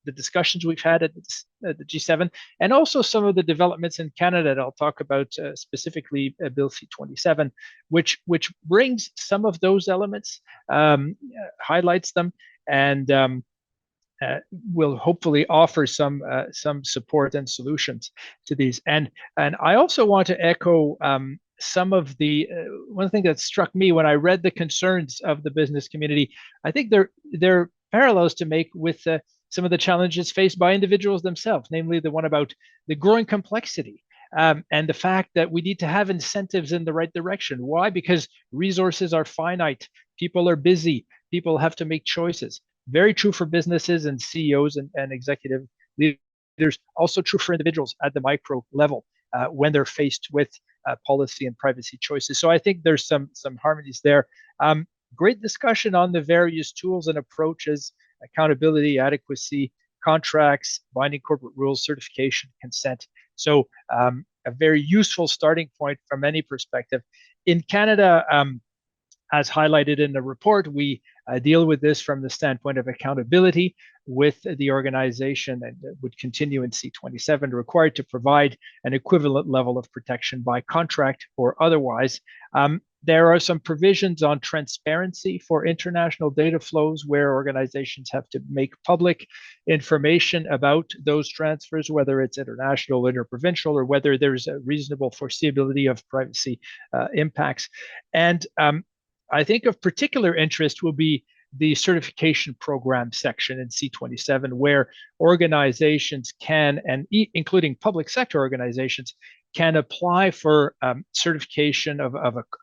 the discussions we've had at the G7, and also some of the developments in Canada that I'll talk about, specifically Bill C-27, which brings some of those elements, highlights them, and will hopefully offer some support and solutions to these. And I also want to echo some of the one thing that struck me when I read the concerns of the business community. I think there are parallels to make with some of the challenges faced by individuals themselves, namely the one about the growing complexity, and the fact that we need to have incentives in the right direction. Why? Because resources are finite, people are busy, people have to make choices. Very true for businesses and CEOs and executive leaders, also true for individuals at the micro level when they're faced with policy and privacy choices. So I think there's some harmonies there. Great discussion on the various tools and approaches: accountability, adequacy, contracts, binding corporate rules, certification, consent. So a very useful starting point from any perspective. In Canada, as highlighted in the report, we deal with this from the standpoint of accountability with the organization, and would continue in C-27, required to provide an equivalent level of protection by contract or otherwise. There are some provisions on transparency for international data flows, where organizations have to make public information about those transfers, whether it's international, interprovincial, or whether there's a reasonable foreseeability of privacy impacts. And I think of particular interest will be the certification program section in C-27, where organizations can, and including public sector organizations, can apply for certification of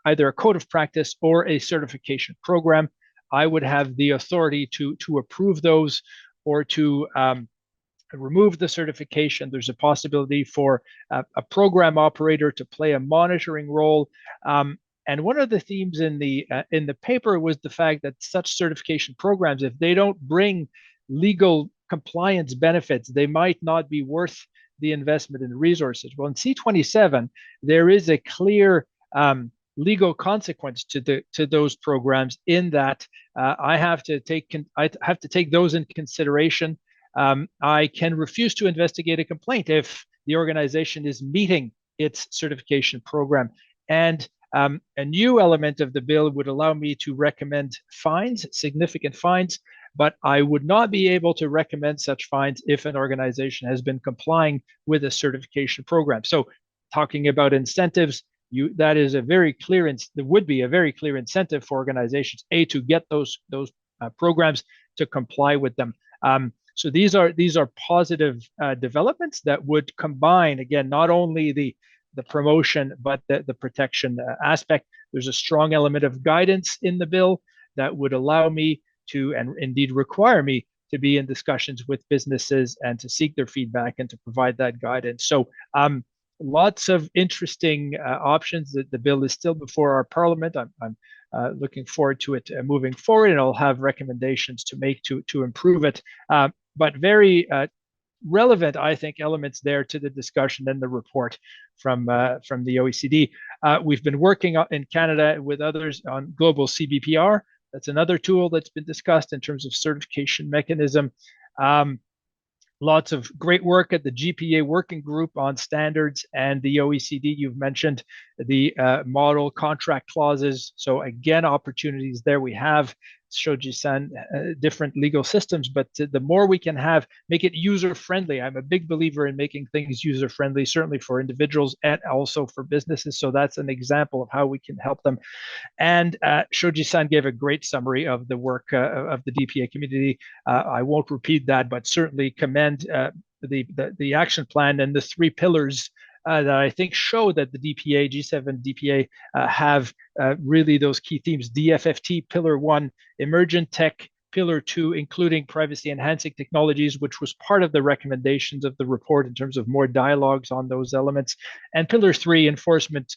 either a code of practice or a certification program. I would have the authority to approve those or to remove the certification. There's a possibility for a program operator to play a monitoring role. And one of the themes in the paper was the fact that such certification programs, if they don't bring legal compliance benefits, they might not be worth the investment in resources. Well, in C-27, there is a clear legal consequence to those programs, in that I have to take those in consideration. I can refuse to investigate a complaint if the organization is meeting its certification program. And a new element of the bill would allow me to recommend fines, significant fines, but I would not be able to recommend such fines if an organization has been complying with a certification program. So talking about incentives, that is a very clear, there would be a very clear incentive for organizations, to get those programs, to comply with them. So these are positive developments that would combine, again, not only the promotion, but the protection aspect. There's a strong element of guidance in the bill that would allow me to, and indeed require me to, be in discussions with businesses and to seek their feedback and to provide that guidance. So lots of interesting options. The bill is still before our Parliament. I'm looking forward to it moving forward, and I'll have recommendations to make to improve it. But very relevant, I think, elements there to the discussion and the report from the OECD. We've been working in Canada with others on global CBPR. That's another tool that's been discussed in terms of certification mechanism. Lots of great work at the GPA working group on standards and the OECD. You've mentioned the model contract clauses. So again, opportunities there. We have, Shoji-san, different legal systems, but the more we can make it user-friendly. I'm a big believer in making things user-friendly, certainly for individuals and also for businesses. So that's an example of how we can help them. And Shoji-san gave a great summary of the work of the DPA community. I won't repeat that, but certainly commend the action plan and the 3 pillars that I think show that the DPA, G7 DPA have really those key themes. DFFT, Pillar 1, Emergent Tech, Pillar 2, including privacy enhancing technologies, which was part of the recommendations of the report in terms of more dialogues on those elements. And Pillar 3, Enforcement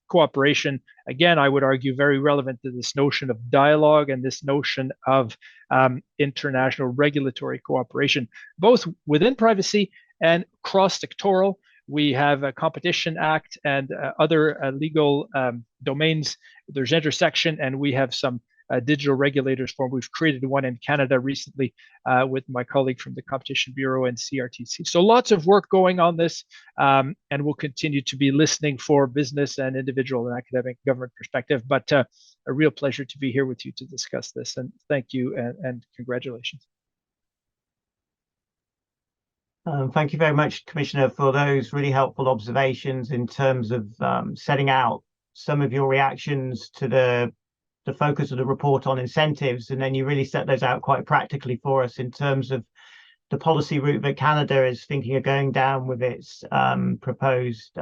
cooperation. Again, I would argue very relevant to this notion of dialogue and this notion of international regulatory cooperation, both within privacy and cross-sectoral. We have a Competition Act and other legal domains. There's intersection, and we have some digital regulators forum. We've created one in Canada recently with my colleague from the Competition Bureau and CRTC. So lots of work going on this, and we'll continue to be listening for business and individual and academic government perspective. But a real pleasure to be here with you to discuss this. And thank you and congratulations. Thank you very much, Commissioner, for those really helpful observations in terms of setting out some of your reactions to the focus of the report on incentives, and then you really set those out quite practically for us in terms of the policy route that Canada is thinking of going down with its proposed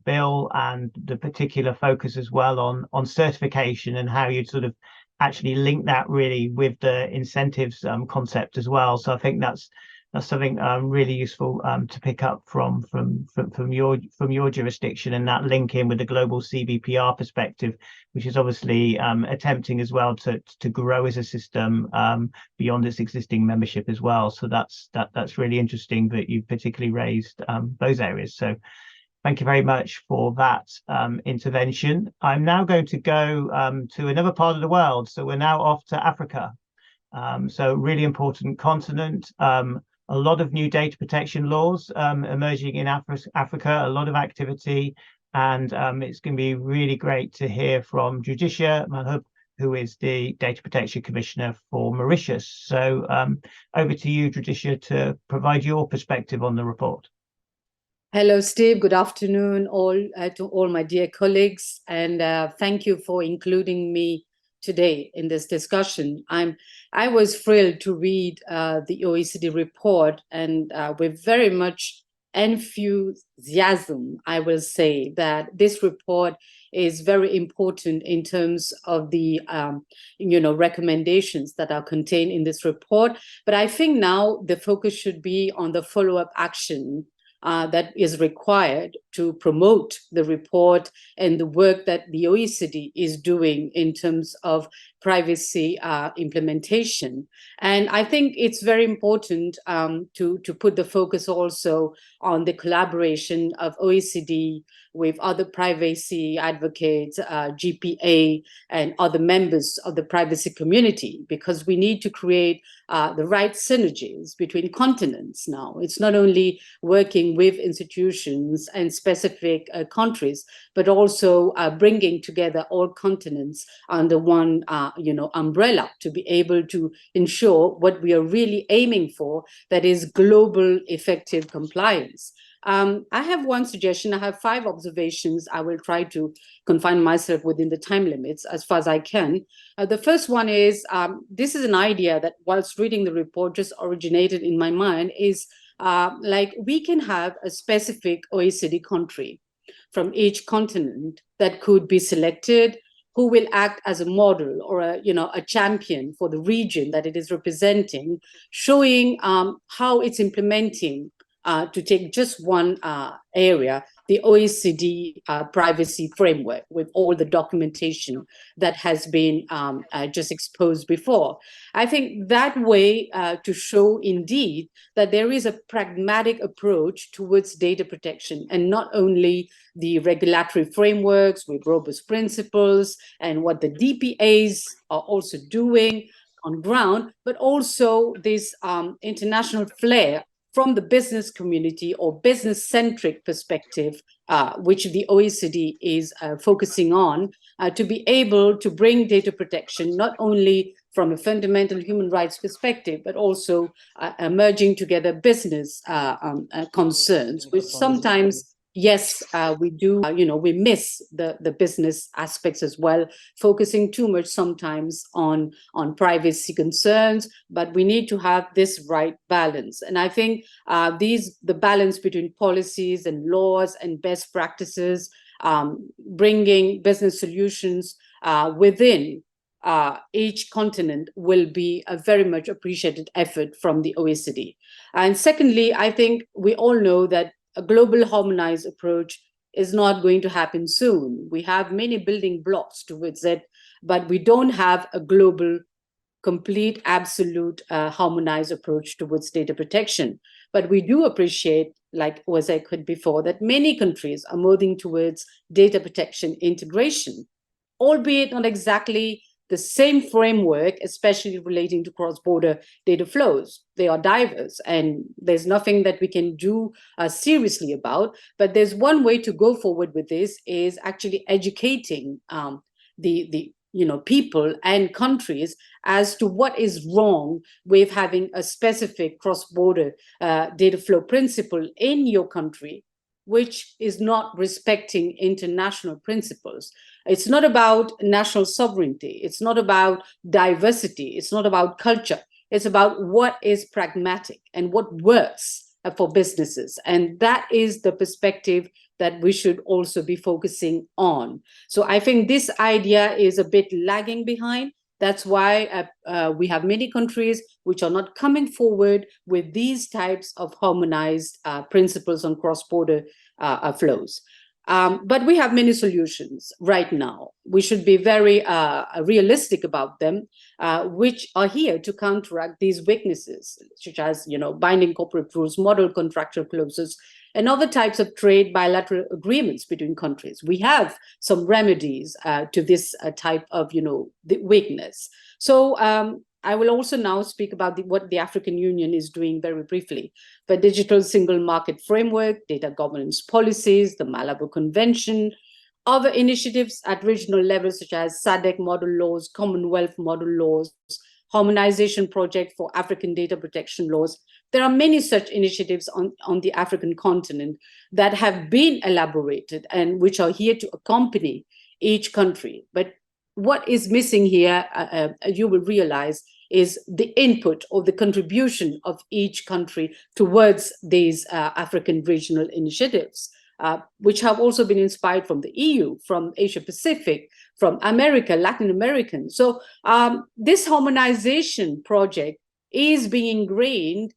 bill, and the particular focus as well on certification and how you'd sort of actually link that really with the incentives concept as well. So I think that's something really useful to pick up from your jurisdiction, and that link in with the global CBPR perspective, which is obviously attempting as well to grow as a system beyond its existing membership as well. So that's really interesting that you particularly raised those areas. So thank you very much for that intervention. I'm now going to go to another part of the world. So we're now off to Africa. So really important continent. A lot of new data protection laws emerging in Africa, a lot of activity, and it's going to be really great to hear from Judicia Malhub, who is the Data Protection Commissioner for Mauritius. So over to you, Judicia, to provide your perspective on the report. Hello, Steve. Good afternoon to all my dear colleagues, and thank you for including me today in this discussion. I was thrilled to read the OECD report, and with very much enthusiasm, I will say that this report is very important in terms of the recommendations that are contained in this report. But I think now the focus should be on the follow-up action that is required to promote the report and the work that the OECD is doing in terms of privacy implementation. And I think it's very important to put the focus also on the collaboration of OECD with other privacy advocates, GPA, and other members of the privacy community, because we need to create the right synergies between continents now. It's not only working with institutions and specific countries, but also bringing together all continents under one umbrella to be able to ensure what we are really aiming for, that is global effective compliance. I have one suggestion. I have 5 observations. I will try to confine myself within the time limits as far as I can. The first one is, this is an idea that whilst reading the report just originated in my mind, is like we can have a specific OECD country from each continent that could be selected, who will act as a model or a champion for the region that it is representing, showing how it's implementing, to take just one area, the OECD privacy framework with all the documentation that has been just exposed before. I think that way to show indeed that there is a pragmatic approach towards data protection, and not only the regulatory frameworks with robust principles and what the DPAs are also doing on ground, but also this international flair from the business community or business-centric perspective, which the OECD is focusing on, to be able to bring data protection not only from a fundamental human rights perspective, but also merging together business concerns, which sometimes, yes, we do, we miss the business aspects as well, focusing too much sometimes on privacy concerns, but we need to have this right balance. And I think the balance between policies and laws and best practices, bringing business solutions within each continent will be a very much appreciated effort from the OECD. And secondly, I think we all know that a global harmonized approach is not going to happen soon. We have many building blocks towards it, but we don't have a global, complete, absolute harmonized approach towards data protection. But we do appreciate, like was echoed before, that many countries are moving towards data protection integration, albeit not exactly the same framework, especially relating to cross-border data flows. They are diverse, and there's nothing that we can do seriously about. But there's one way to go forward with this, is actually educating the people and countries as to what is wrong with having a specific cross-border data flow principle in your country, which is not respecting international principles. It's not about national sovereignty. It's not about diversity. It's not about culture. It's about what is pragmatic and what works for businesses. And that is the perspective that we should also be focusing on. So I think this idea is a bit lagging behind. That's why we have many countries which are not coming forward with these types of harmonized principles on cross-border flows. But we have many solutions right now. We should be very realistic about them, which are here to counteract these weaknesses, such as binding corporate rules, model contractual clauses, and other types of trade bilateral agreements between countries. We have some remedies to this type of the weakness. So I will also now speak about what the African Union is doing very briefly. The Digital Single Market Framework, data governance policies, the Malabo Convention, other initiatives at regional levels such as SADC model laws, Commonwealth model laws, harmonization project for African data protection laws. There are many such initiatives on the African continent that have been elaborated and which are here to accompany each country. But what is missing here, you will realize, is the input or the contribution of each country towards these African regional initiatives, which have also been inspired from the EU, from Asia Pacific, from America, Latin American. So this harmonization project is being ingrained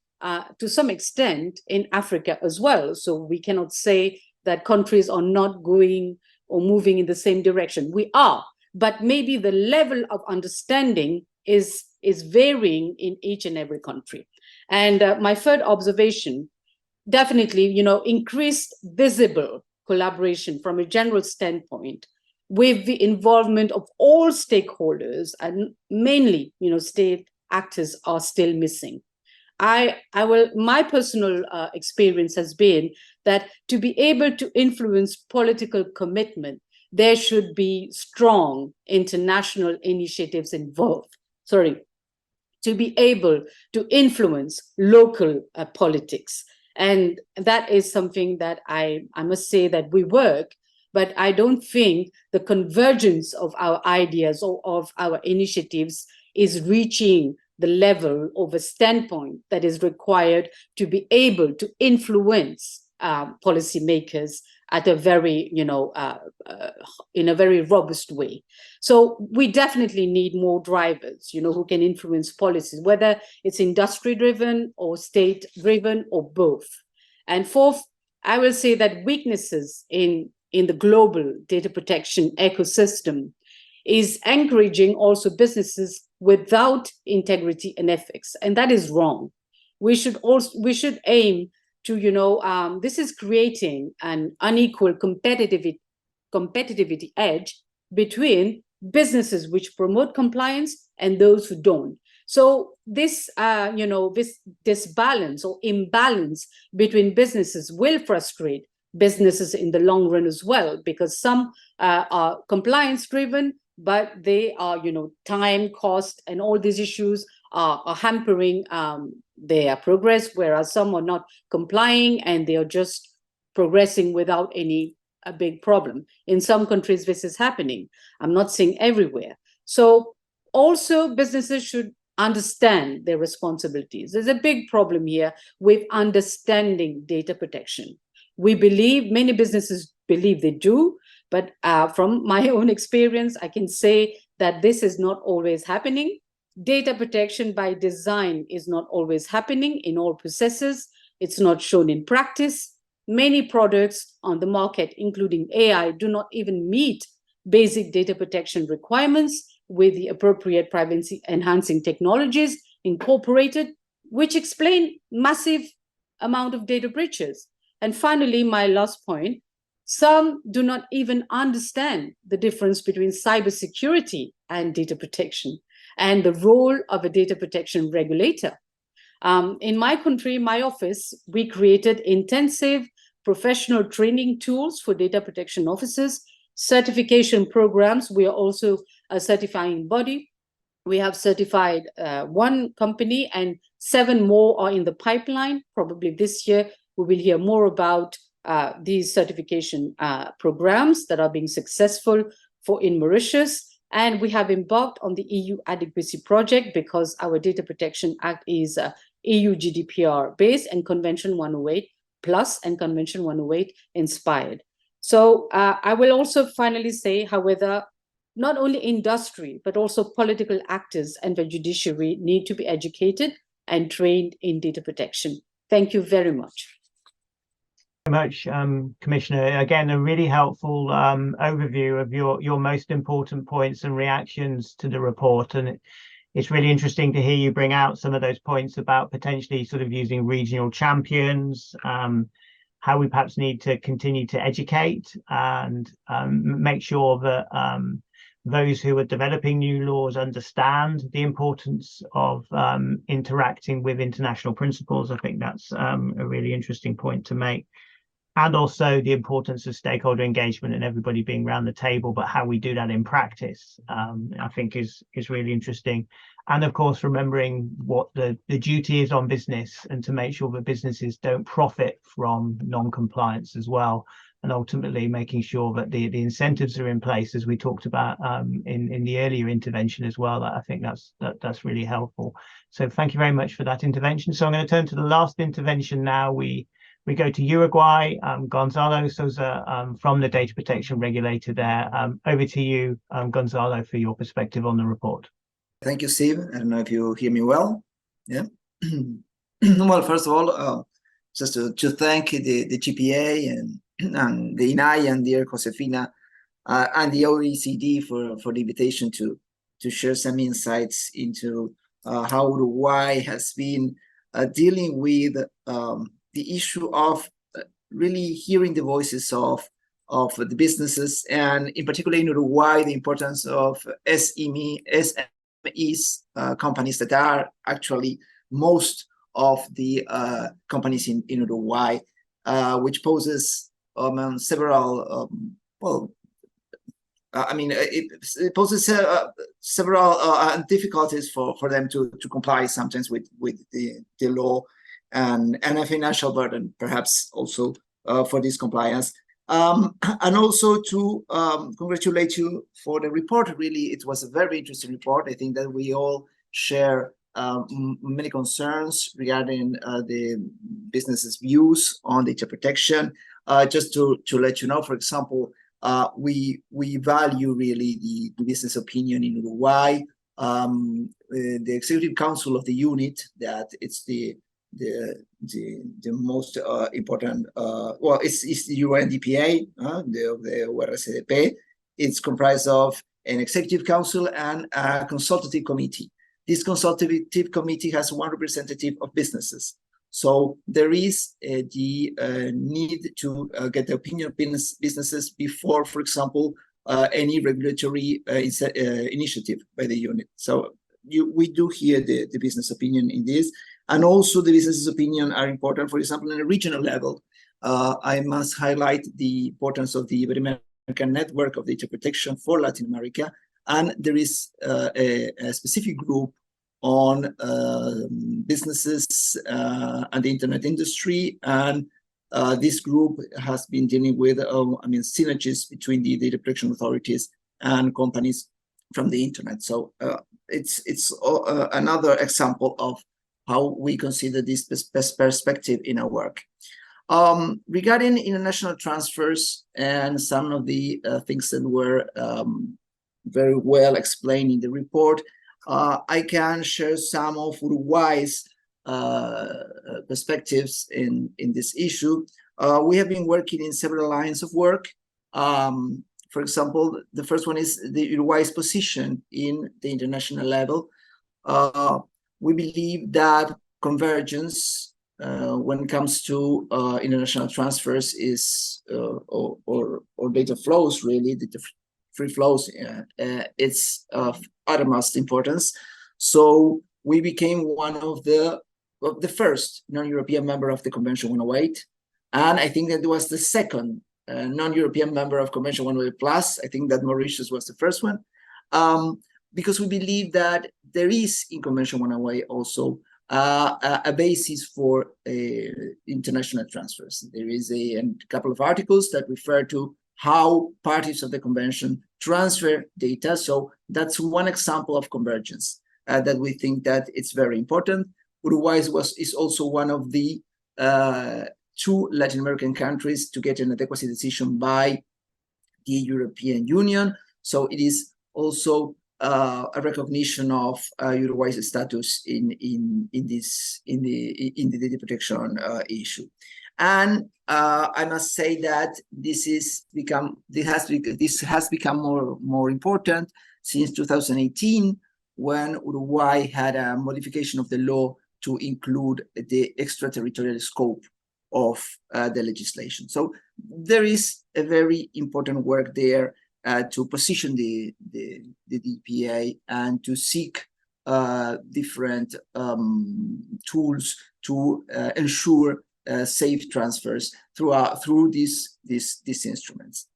to some extent in Africa as well. So we cannot say that countries are not going or moving in the same direction. We are, but maybe the level of understanding is varying in each and every country. And my third observation, definitely, increased visible collaboration from a general standpoint with the involvement of all stakeholders, and mainly, state actors are still missing. My personal experience has been that to be able to influence political commitment, there should be strong international initiatives involved. To be able to influence local politics. And that is something that I must say that we work, but I don't think the convergence of our ideas or of our initiatives is reaching the level of a standpoint that is required to be able to influence policymakers at a very, in a very robust way. So we definitely need more drivers, who can influence policies, whether it's industry-driven or state-driven or both. And fourth, I will say that weaknesses in the global data protection ecosystem is encouraging also businesses without integrity and ethics, and that is wrong. We should aim to, this is creating an unequal competitivity edge between businesses which promote compliance and those who don't. So this, this balance or imbalance between businesses will frustrate businesses in the long run as well, because some are compliance driven, but they are, time, cost, and all these issues are hampering their progress, whereas some are not complying and they are just progressing without a big problem. In some countries, this is happening. I'm not saying everywhere. So also businesses should understand their responsibilities. There's a big problem here with understanding data protection. Many businesses believe they do, but from my own experience, I can say that this is not always happening. Data protection by design is not always happening in all processes. It's not shown in practice. Many products on the market, including AI, do not even meet basic data protection requirements with the appropriate privacy-enhancing technologies incorporated, which explain massive amount of data breaches. And finally, my last point, some do not even understand the difference between cybersecurity and data protection and the role of a data protection regulator. In my country, my office, we created intensive professional training tools for data protection officers, certification programs. We are also a certifying body. We have certified one company and 7 more are in the pipeline. Probably this year, we will hear more about these certification programs that are being successful in Mauritius. And we have embarked on the EU adequacy project because our Data Protection Act is EU GDPR based and Convention 108 plus and Convention 108 inspired. So I will also finally say, however, not only industry, but also political actors and the judiciary need to be educated and trained in data protection. Thank you very much. Much, Commissioner. Again, a really helpful overview of your most important points and reactions to the report. And it's really interesting to hear you bring out some of those points about potentially sort of using regional champions, how we perhaps need to continue to educate and make sure that those who are developing new laws understand the importance of interacting with international principles. I think that's a really interesting point to make. And also the importance of stakeholder engagement and everybody being around the table, but how we do that in practice, I think is really interesting. And of course, remembering what the duty is on business and to make sure that businesses don't profit from non-compliance as well. And ultimately making sure that the incentives are in place, as we talked about in the earlier intervention as well. That I think that's really helpful. So thank you very much for that intervention. So I'm going to turn to the last intervention now. We go to Uruguay. Gonzalo Souza from the data protection regulator there. Over to you, Gonzalo, for your perspective on the report. Thank you, Steve. I don't know if you hear me well. Yeah. Well, first of all, just to thank the GPA and the INAI and dear Josefina and the OECD for the invitation to share some insights into how Uruguay has been dealing with the issue of really hearing the voices of the businesses, and in particular in Uruguay, the importance of SMEs, companies that are actually most of the companies in Uruguay, which poses several, it poses several difficulties for them to comply sometimes with the law, and a financial burden, perhaps also for this compliance. And also to congratulate you for the report. Really, it was a very interesting report. I think that we all share many concerns regarding the business's views on data protection. Just to let you know, for example, we value really the business opinion in Uruguay. The Executive Council of the unit, that it's the most important, well, it's the UNDPA, the URSDP. It's comprised of an executive council and a consultative committee. This consultative committee has one representative of businesses. So there is the need to get the opinion of businesses before, for example, any regulatory initiative by the unit. So we do hear the business opinion in this, and also the business's opinion are important. For example, in a regional level, I must highlight the importance of the Ibero-American network of data protection for Latin America, and there is a specific group on businesses and the internet industry, and this group has been dealing with, synergies between the data protection authorities and companies from the internet. So it's another example of how we consider this perspective in our work. Regarding international transfers and some of the things that were very well explained in the report, I can share some of Uruguay's perspectives in this issue. We have been working in several lines of work. For example, the first one is the Uruguay's position in the international level. We believe that convergence when it comes to international transfers is or data flows, really, data free flows, it's of utmost importance. So we became one of the first non-European member of the Convention 108, and I think that was the second non-European member of Convention 108 Plus. I think that Mauritius was the first one, because we believe that there is in Convention 108 also a basis for international transfers. There is a couple of articles that refer to how parties of the convention transfer data. So that's one example of convergence that we think that it's very important. Uruguay is also one of the 2 Latin American countries to get an adequacy decision by the European Union. So it is also a recognition of Uruguay's status in the data protection issue. And I must say that this has become more important since 2018, when Uruguay had a modification of the law to include the extraterritorial scope of the legislation. So there is a very important work there to position the DPA and to seek different tools to ensure safe transfers through these instruments.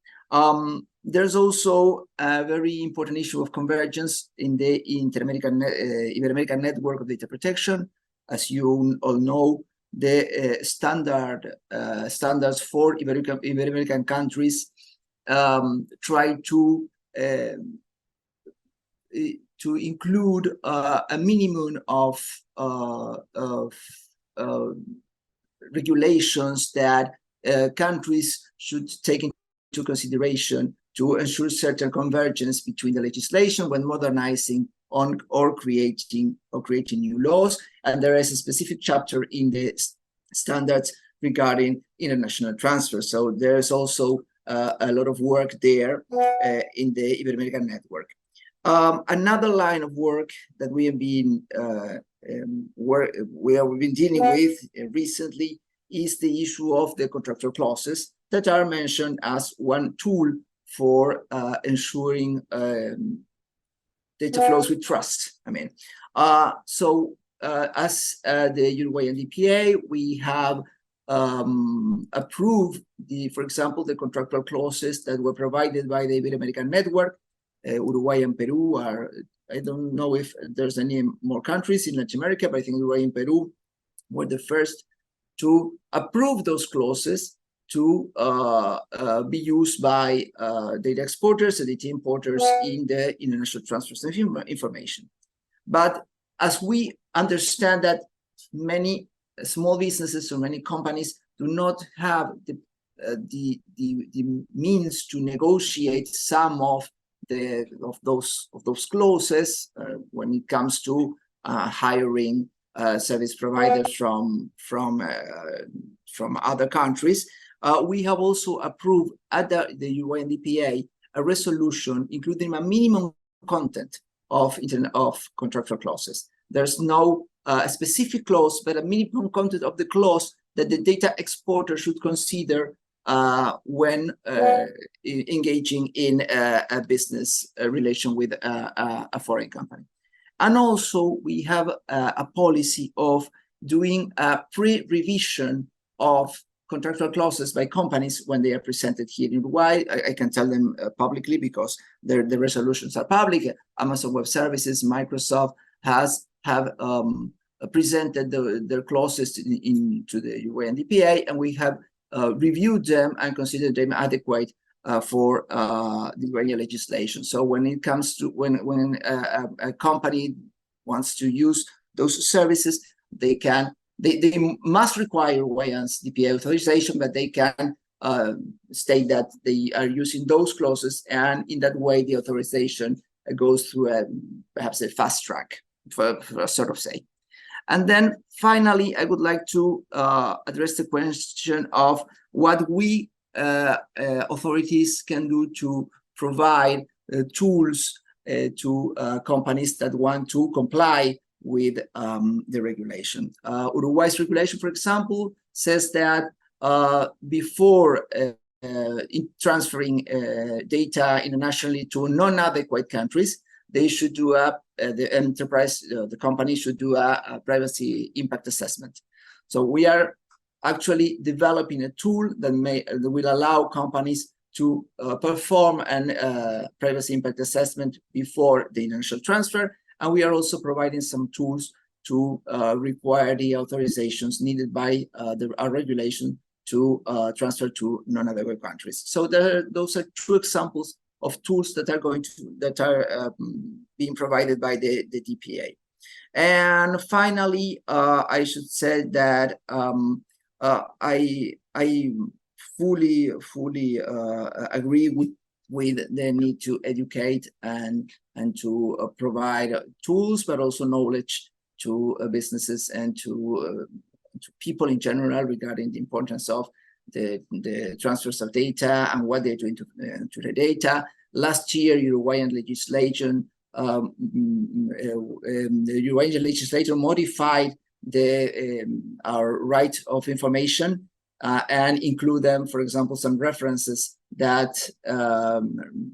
There's also a very important issue of convergence in the Ibero-American network of data protection. As you all know, the standards for Ibero-American countries try to include a minimum of regulations that countries should take into consideration to ensure certain convergence between the legislation when modernizing or creating new laws. And there is a specific chapter in the standards regarding international transfer. So there's also a lot of work there in the Ibero-American network. Another line of work that we have been we've been dealing with recently is the issue of the contractual clauses that are mentioned as one tool for ensuring data flows with trust. As the Uruguayan DPA, we have approved for example, the contractual clauses that were provided by the Ibero-American network. Uruguay and Peru are, I don't know if there's any more countries in Latin America, but I think Uruguay and Peru were the first to approve those clauses to be used by data exporters and data importers in the international transfers of information. But as we understand that many small businesses or many companies do not have the means to negotiate some of those clauses when it comes to hiring service providers from other countries. We have also approved at the UN DPA a resolution including a minimum content of contractual clauses. There's no specific clause, but a minimum content of the clause that the data exporter should consider when engaging in a business relation with a foreign company. And also we have a policy of doing a pre-revision of contractual clauses by companies when they are presented here in Uruguay. I can tell them publicly because the resolutions are public. Amazon Web Services, Microsoft have presented their clauses to the Uruguayan DPA, and we have reviewed them and considered them adequate for the Uruguayan legislation. So when it comes to when a company wants to use those services, they must require Uruguayan's DPA authorization, but they can state that they are using those clauses, and in that way the authorization goes through perhaps a fast track, for sort of say. And then finally, I would like to address the question of what we authorities can do to provide tools to companies that want to comply with the regulation. Uruguay's regulation, for example, says that before transferring data internationally to non-adequate countries, they should do the company should do a privacy impact assessment. So we are actually developing a tool that will allow companies to perform a privacy impact assessment before the initial transfer. And we are also providing some tools to require the authorizations needed by our regulation to transfer to non-adequate countries. So those are two examples of tools that are being provided by the DPA. And finally, I should say that I fully agree with the need to educate and to provide tools, but also knowledge to businesses and to people in general regarding the importance of the transfers of data and what they're doing to the data. Last year, Uruguayan legislation, the Uruguayan legislature modified our right of information and include them, for example, some references that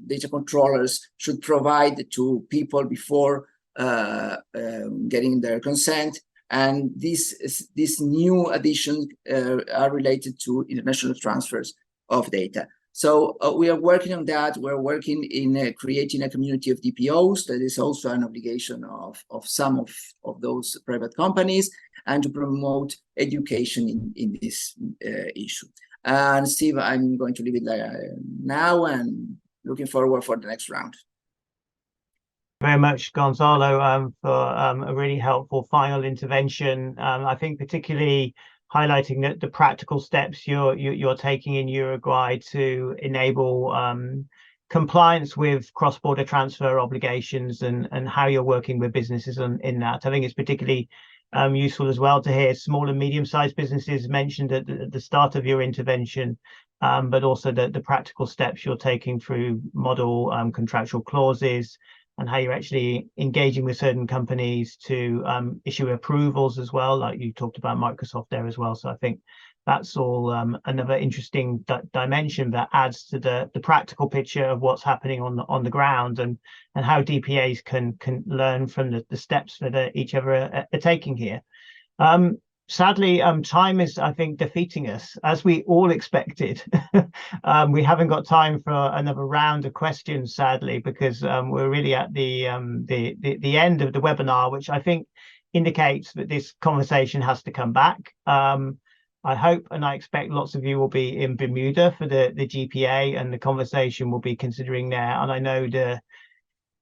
data controllers should provide to people before getting their consent. And these new additions are related to international transfers of data. So we are working on that. We're working in creating a community of DPOs. That is also an obligation of some of those private companies, and to promote education in this issue. And Steve, I'm going to leave it now and looking forward for the next round. Very much, Gonzalo, for a really helpful final intervention. I think particularly highlighting that the practical steps you're taking in Uruguay to enable compliance with cross-border transfer obligations and how you're working with businesses in that. I think it's particularly useful as well to hear small and medium-sized businesses mentioned at the start of your intervention, but also the practical steps you're taking through model contractual clauses, and how you're actually engaging with certain companies to issue approvals as well, like you talked about Microsoft there as well. So I think that's all another interesting dimension that adds to the practical picture of what's happening on the ground, and how DPAs can learn from the steps that each other are taking here. Sadly, time is, I think, defeating us, as we all expected. We haven't got time for another round of questions, sadly, because we're really at the end of the webinar, which I think indicates that this conversation has to come back. I hope and I expect lots of you will be in Bermuda for the GPA, and the conversation will be considering there. And I know the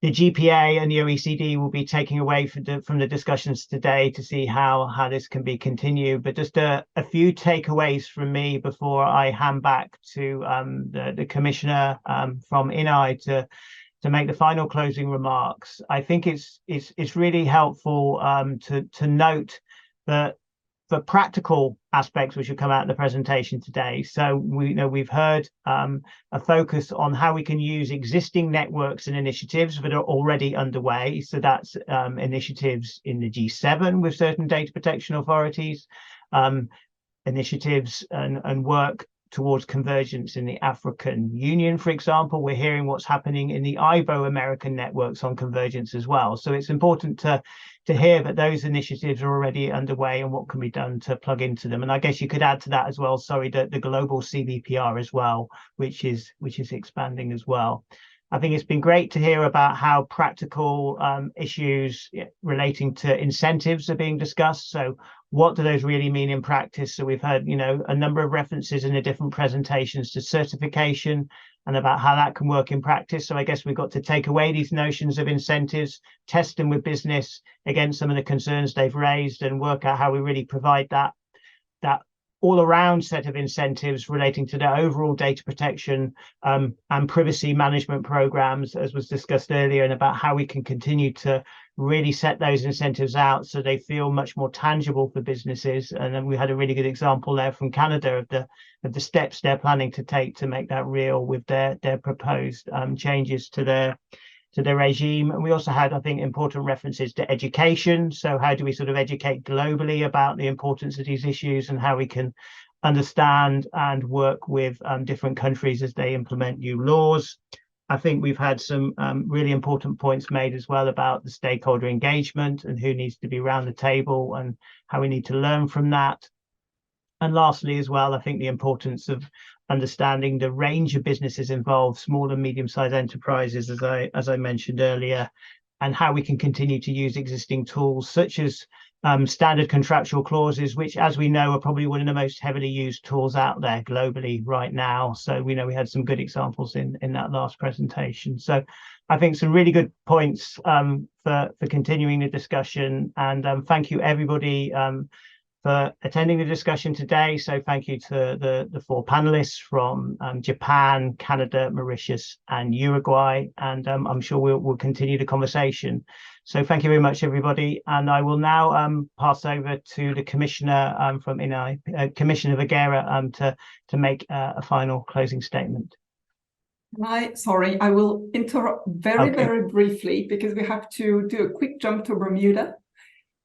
GPA and the OECD will be taking away from the discussions today to see how this can be continued. But just a few takeaways from me before I hand back to the commissioner from INAI to make the final closing remarks. I think it's really helpful to note that the practical aspects which have come out in the presentation today. So we've heard a focus on how we can use existing networks and initiatives that are already underway. So that's initiatives in the G7 with certain data protection authorities, initiatives and work towards convergence in the African Union, for example. We're hearing what's happening in the Ibo-American networks on convergence as well. So it's important to hear that those initiatives are already underway and what can be done to plug into them. And I guess you could add to that as well, sorry, the global CVPR as well, which is expanding as well. I think it's been great to hear about how practical issues relating to incentives are being discussed. So what do those really mean in practice? So we've heard, a number of references in the different presentations to certification and about how that can work in practice. So I guess we've got to take away these notions of incentives, test them with business against some of the concerns they've raised, and work out how we really provide that all-around set of incentives relating to the overall data protection and privacy management programs, as was discussed earlier, and about how we can continue to really set those incentives out so they feel much more tangible for businesses. And then we had a really good example there from Canada of the steps they're planning to take to make that real with their proposed changes to their regime. And we also had, I think, important references to education. So how do we sort of educate globally about the importance of these issues and how we can understand and work with different countries as they implement new laws. I think we've had some really important points made as well about the stakeholder engagement and who needs to be around the table and how we need to learn from that. And lastly, as well, I think the importance of understanding the range of businesses involved, small and medium-sized enterprises, as I mentioned earlier, and how we can continue to use existing tools such as standard contractual clauses, which, as we know, are probably one of the most heavily used tools out there globally right now. So we know we had some good examples in that last presentation. So I think some really good points for continuing the discussion. And thank you, everybody, for attending the discussion today. So thank you to the four panelists from Japan, Canada, Mauritius, and Uruguay. And I'm sure we'll continue the conversation. So thank you very much, everybody. And I will now pass over to the Commissioner from INAI, Commissioner Vergara, to make a final closing statement. Sorry, I will interrupt very briefly because we have to do a quick jump to Bermuda.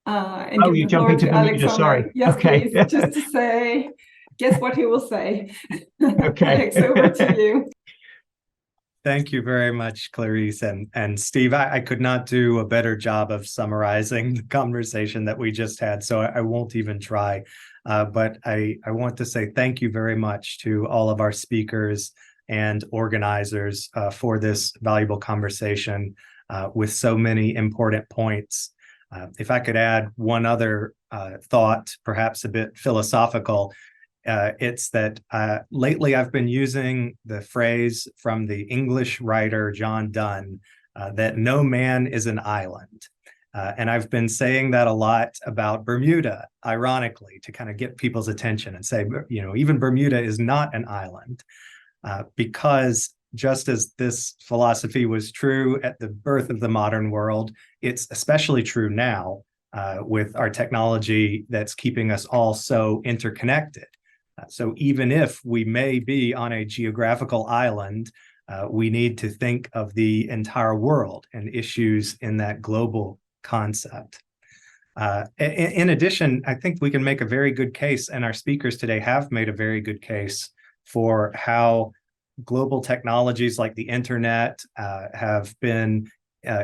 And you're jumping to Bermuda, sorry. Yes, okay. Please, just to say, guess what he will say. Okay. Alex, over to you. Thank you very much, Clarice and Steve. I could not do a better job of summarizing the conversation that we just had, so I won't even try. But I want to say thank you very much to all of our speakers and organizers for this valuable conversation with so many important points. If I could add one other thought, perhaps a bit philosophical, it's that lately I've been using the phrase from the English writer John Donne that no man is an island. And I've been saying that a lot about Bermuda, ironically, to kind of get people's attention and say, even Bermuda is not an island, because just as this philosophy was true at the birth of the modern world, it's especially true now with our technology that's keeping us all so interconnected. So even if we may be on a geographical island, we need to think of the entire world and issues in that global concept. In addition, I think we can make a very good case, and our speakers today have made a very good case for how global technologies like the internet have been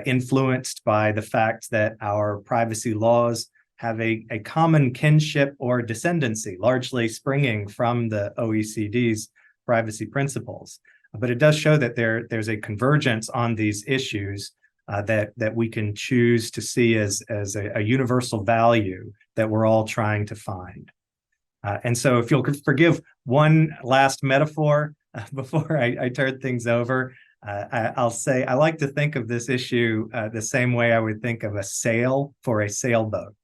influenced by the fact that our privacy laws have a common kinship or descendancy, largely springing from the OECD's privacy principles. But it does show that there's a convergence on these issues that we can choose to see as a universal value that we're all trying to find. And so if you'll forgive one last metaphor before I turn things over, I'll say I like to think of this issue the same way I would think of a sail for a sailboat.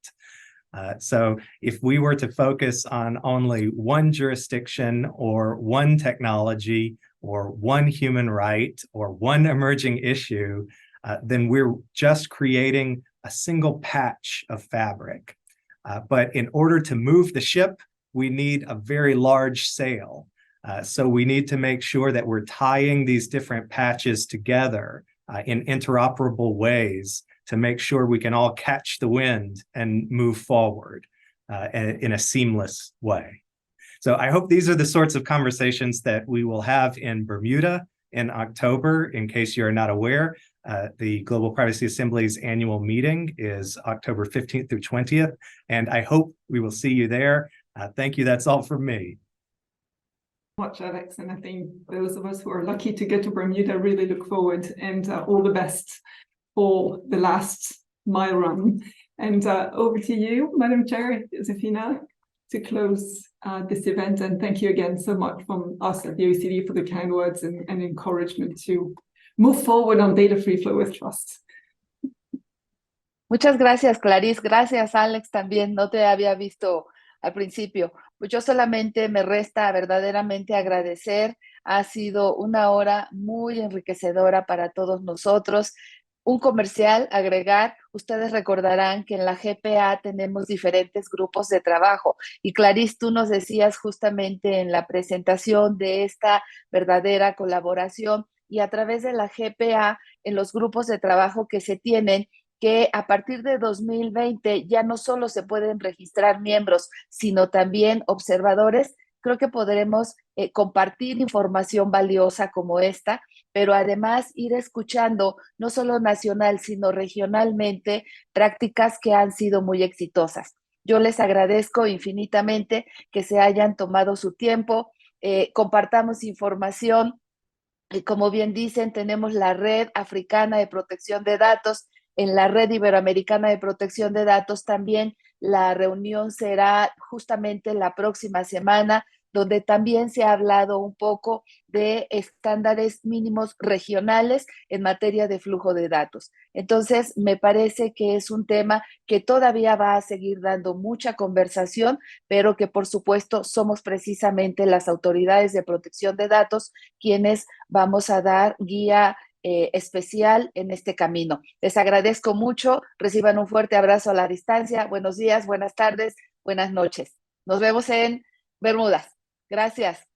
So if we were to focus on only one jurisdiction or one technology or one human right or one emerging issue, then we're just creating a single patch of fabric. But in order to move the ship, we need a very large sail. So we need to make sure that we're tying these different patches together in interoperable ways to make sure we can all catch the wind and move forward in a seamless way. So I hope these are the sorts of conversations that we will have in Bermuda in October. In case you're not aware, the Global Privacy Assembly's annual meeting is October 15th through 20th, and I hope we will see you there. Thank you. That's all from me. Much, Alex, and I think those of us who are lucky to get to Bermuda really look forward, and all the best for the last mile run. And over to you, Madam Chair, Josefina, to close this event. And thank you again so much from us at the OECD for the kind words and encouragement to move forward on data free flow with trust. Muchas gracias, Clarice. Gracias, Alex, también. No te había visto al principio. Pues yo solamente me resta verdaderamente agradecer. Ha sido una hora muy enriquecedora para todos nosotros. Un comercial, agregar, ustedes recordarán que en la GPA tenemos diferentes grupos de trabajo y Clarice, tú nos decías justamente en la presentación de esta verdadera colaboración y a través de la GPA en los grupos de trabajo que se tienen, que a partir de 2020 ya no solo se pueden registrar miembros, sino también observadores. Creo que podremos compartir información valiosa como esta, pero además ir escuchando no solo nacional, sino regionalmente prácticas que han sido muy exitosas. Yo les agradezco infinitamente que se hayan tomado su tiempo, compartamos información. Y como bien dicen, tenemos la Red Africana de Protección de Datos, en la Red Iberoamericana de Protección de Datos también la reunión será justamente la próxima semana, donde también se ha hablado un poco de estándares mínimos regionales en materia de flujo de datos. Entonces, me parece que es un tema que todavía va a seguir dando mucha conversación, pero que por supuesto somos precisamente las autoridades de protección de datos quienes vamos a dar guía especial en este camino. Les agradezco mucho, reciban un fuerte abrazo a la distancia, buenos días, buenas tardes, buenas noches. Nos vemos en Bermudas. Gracias.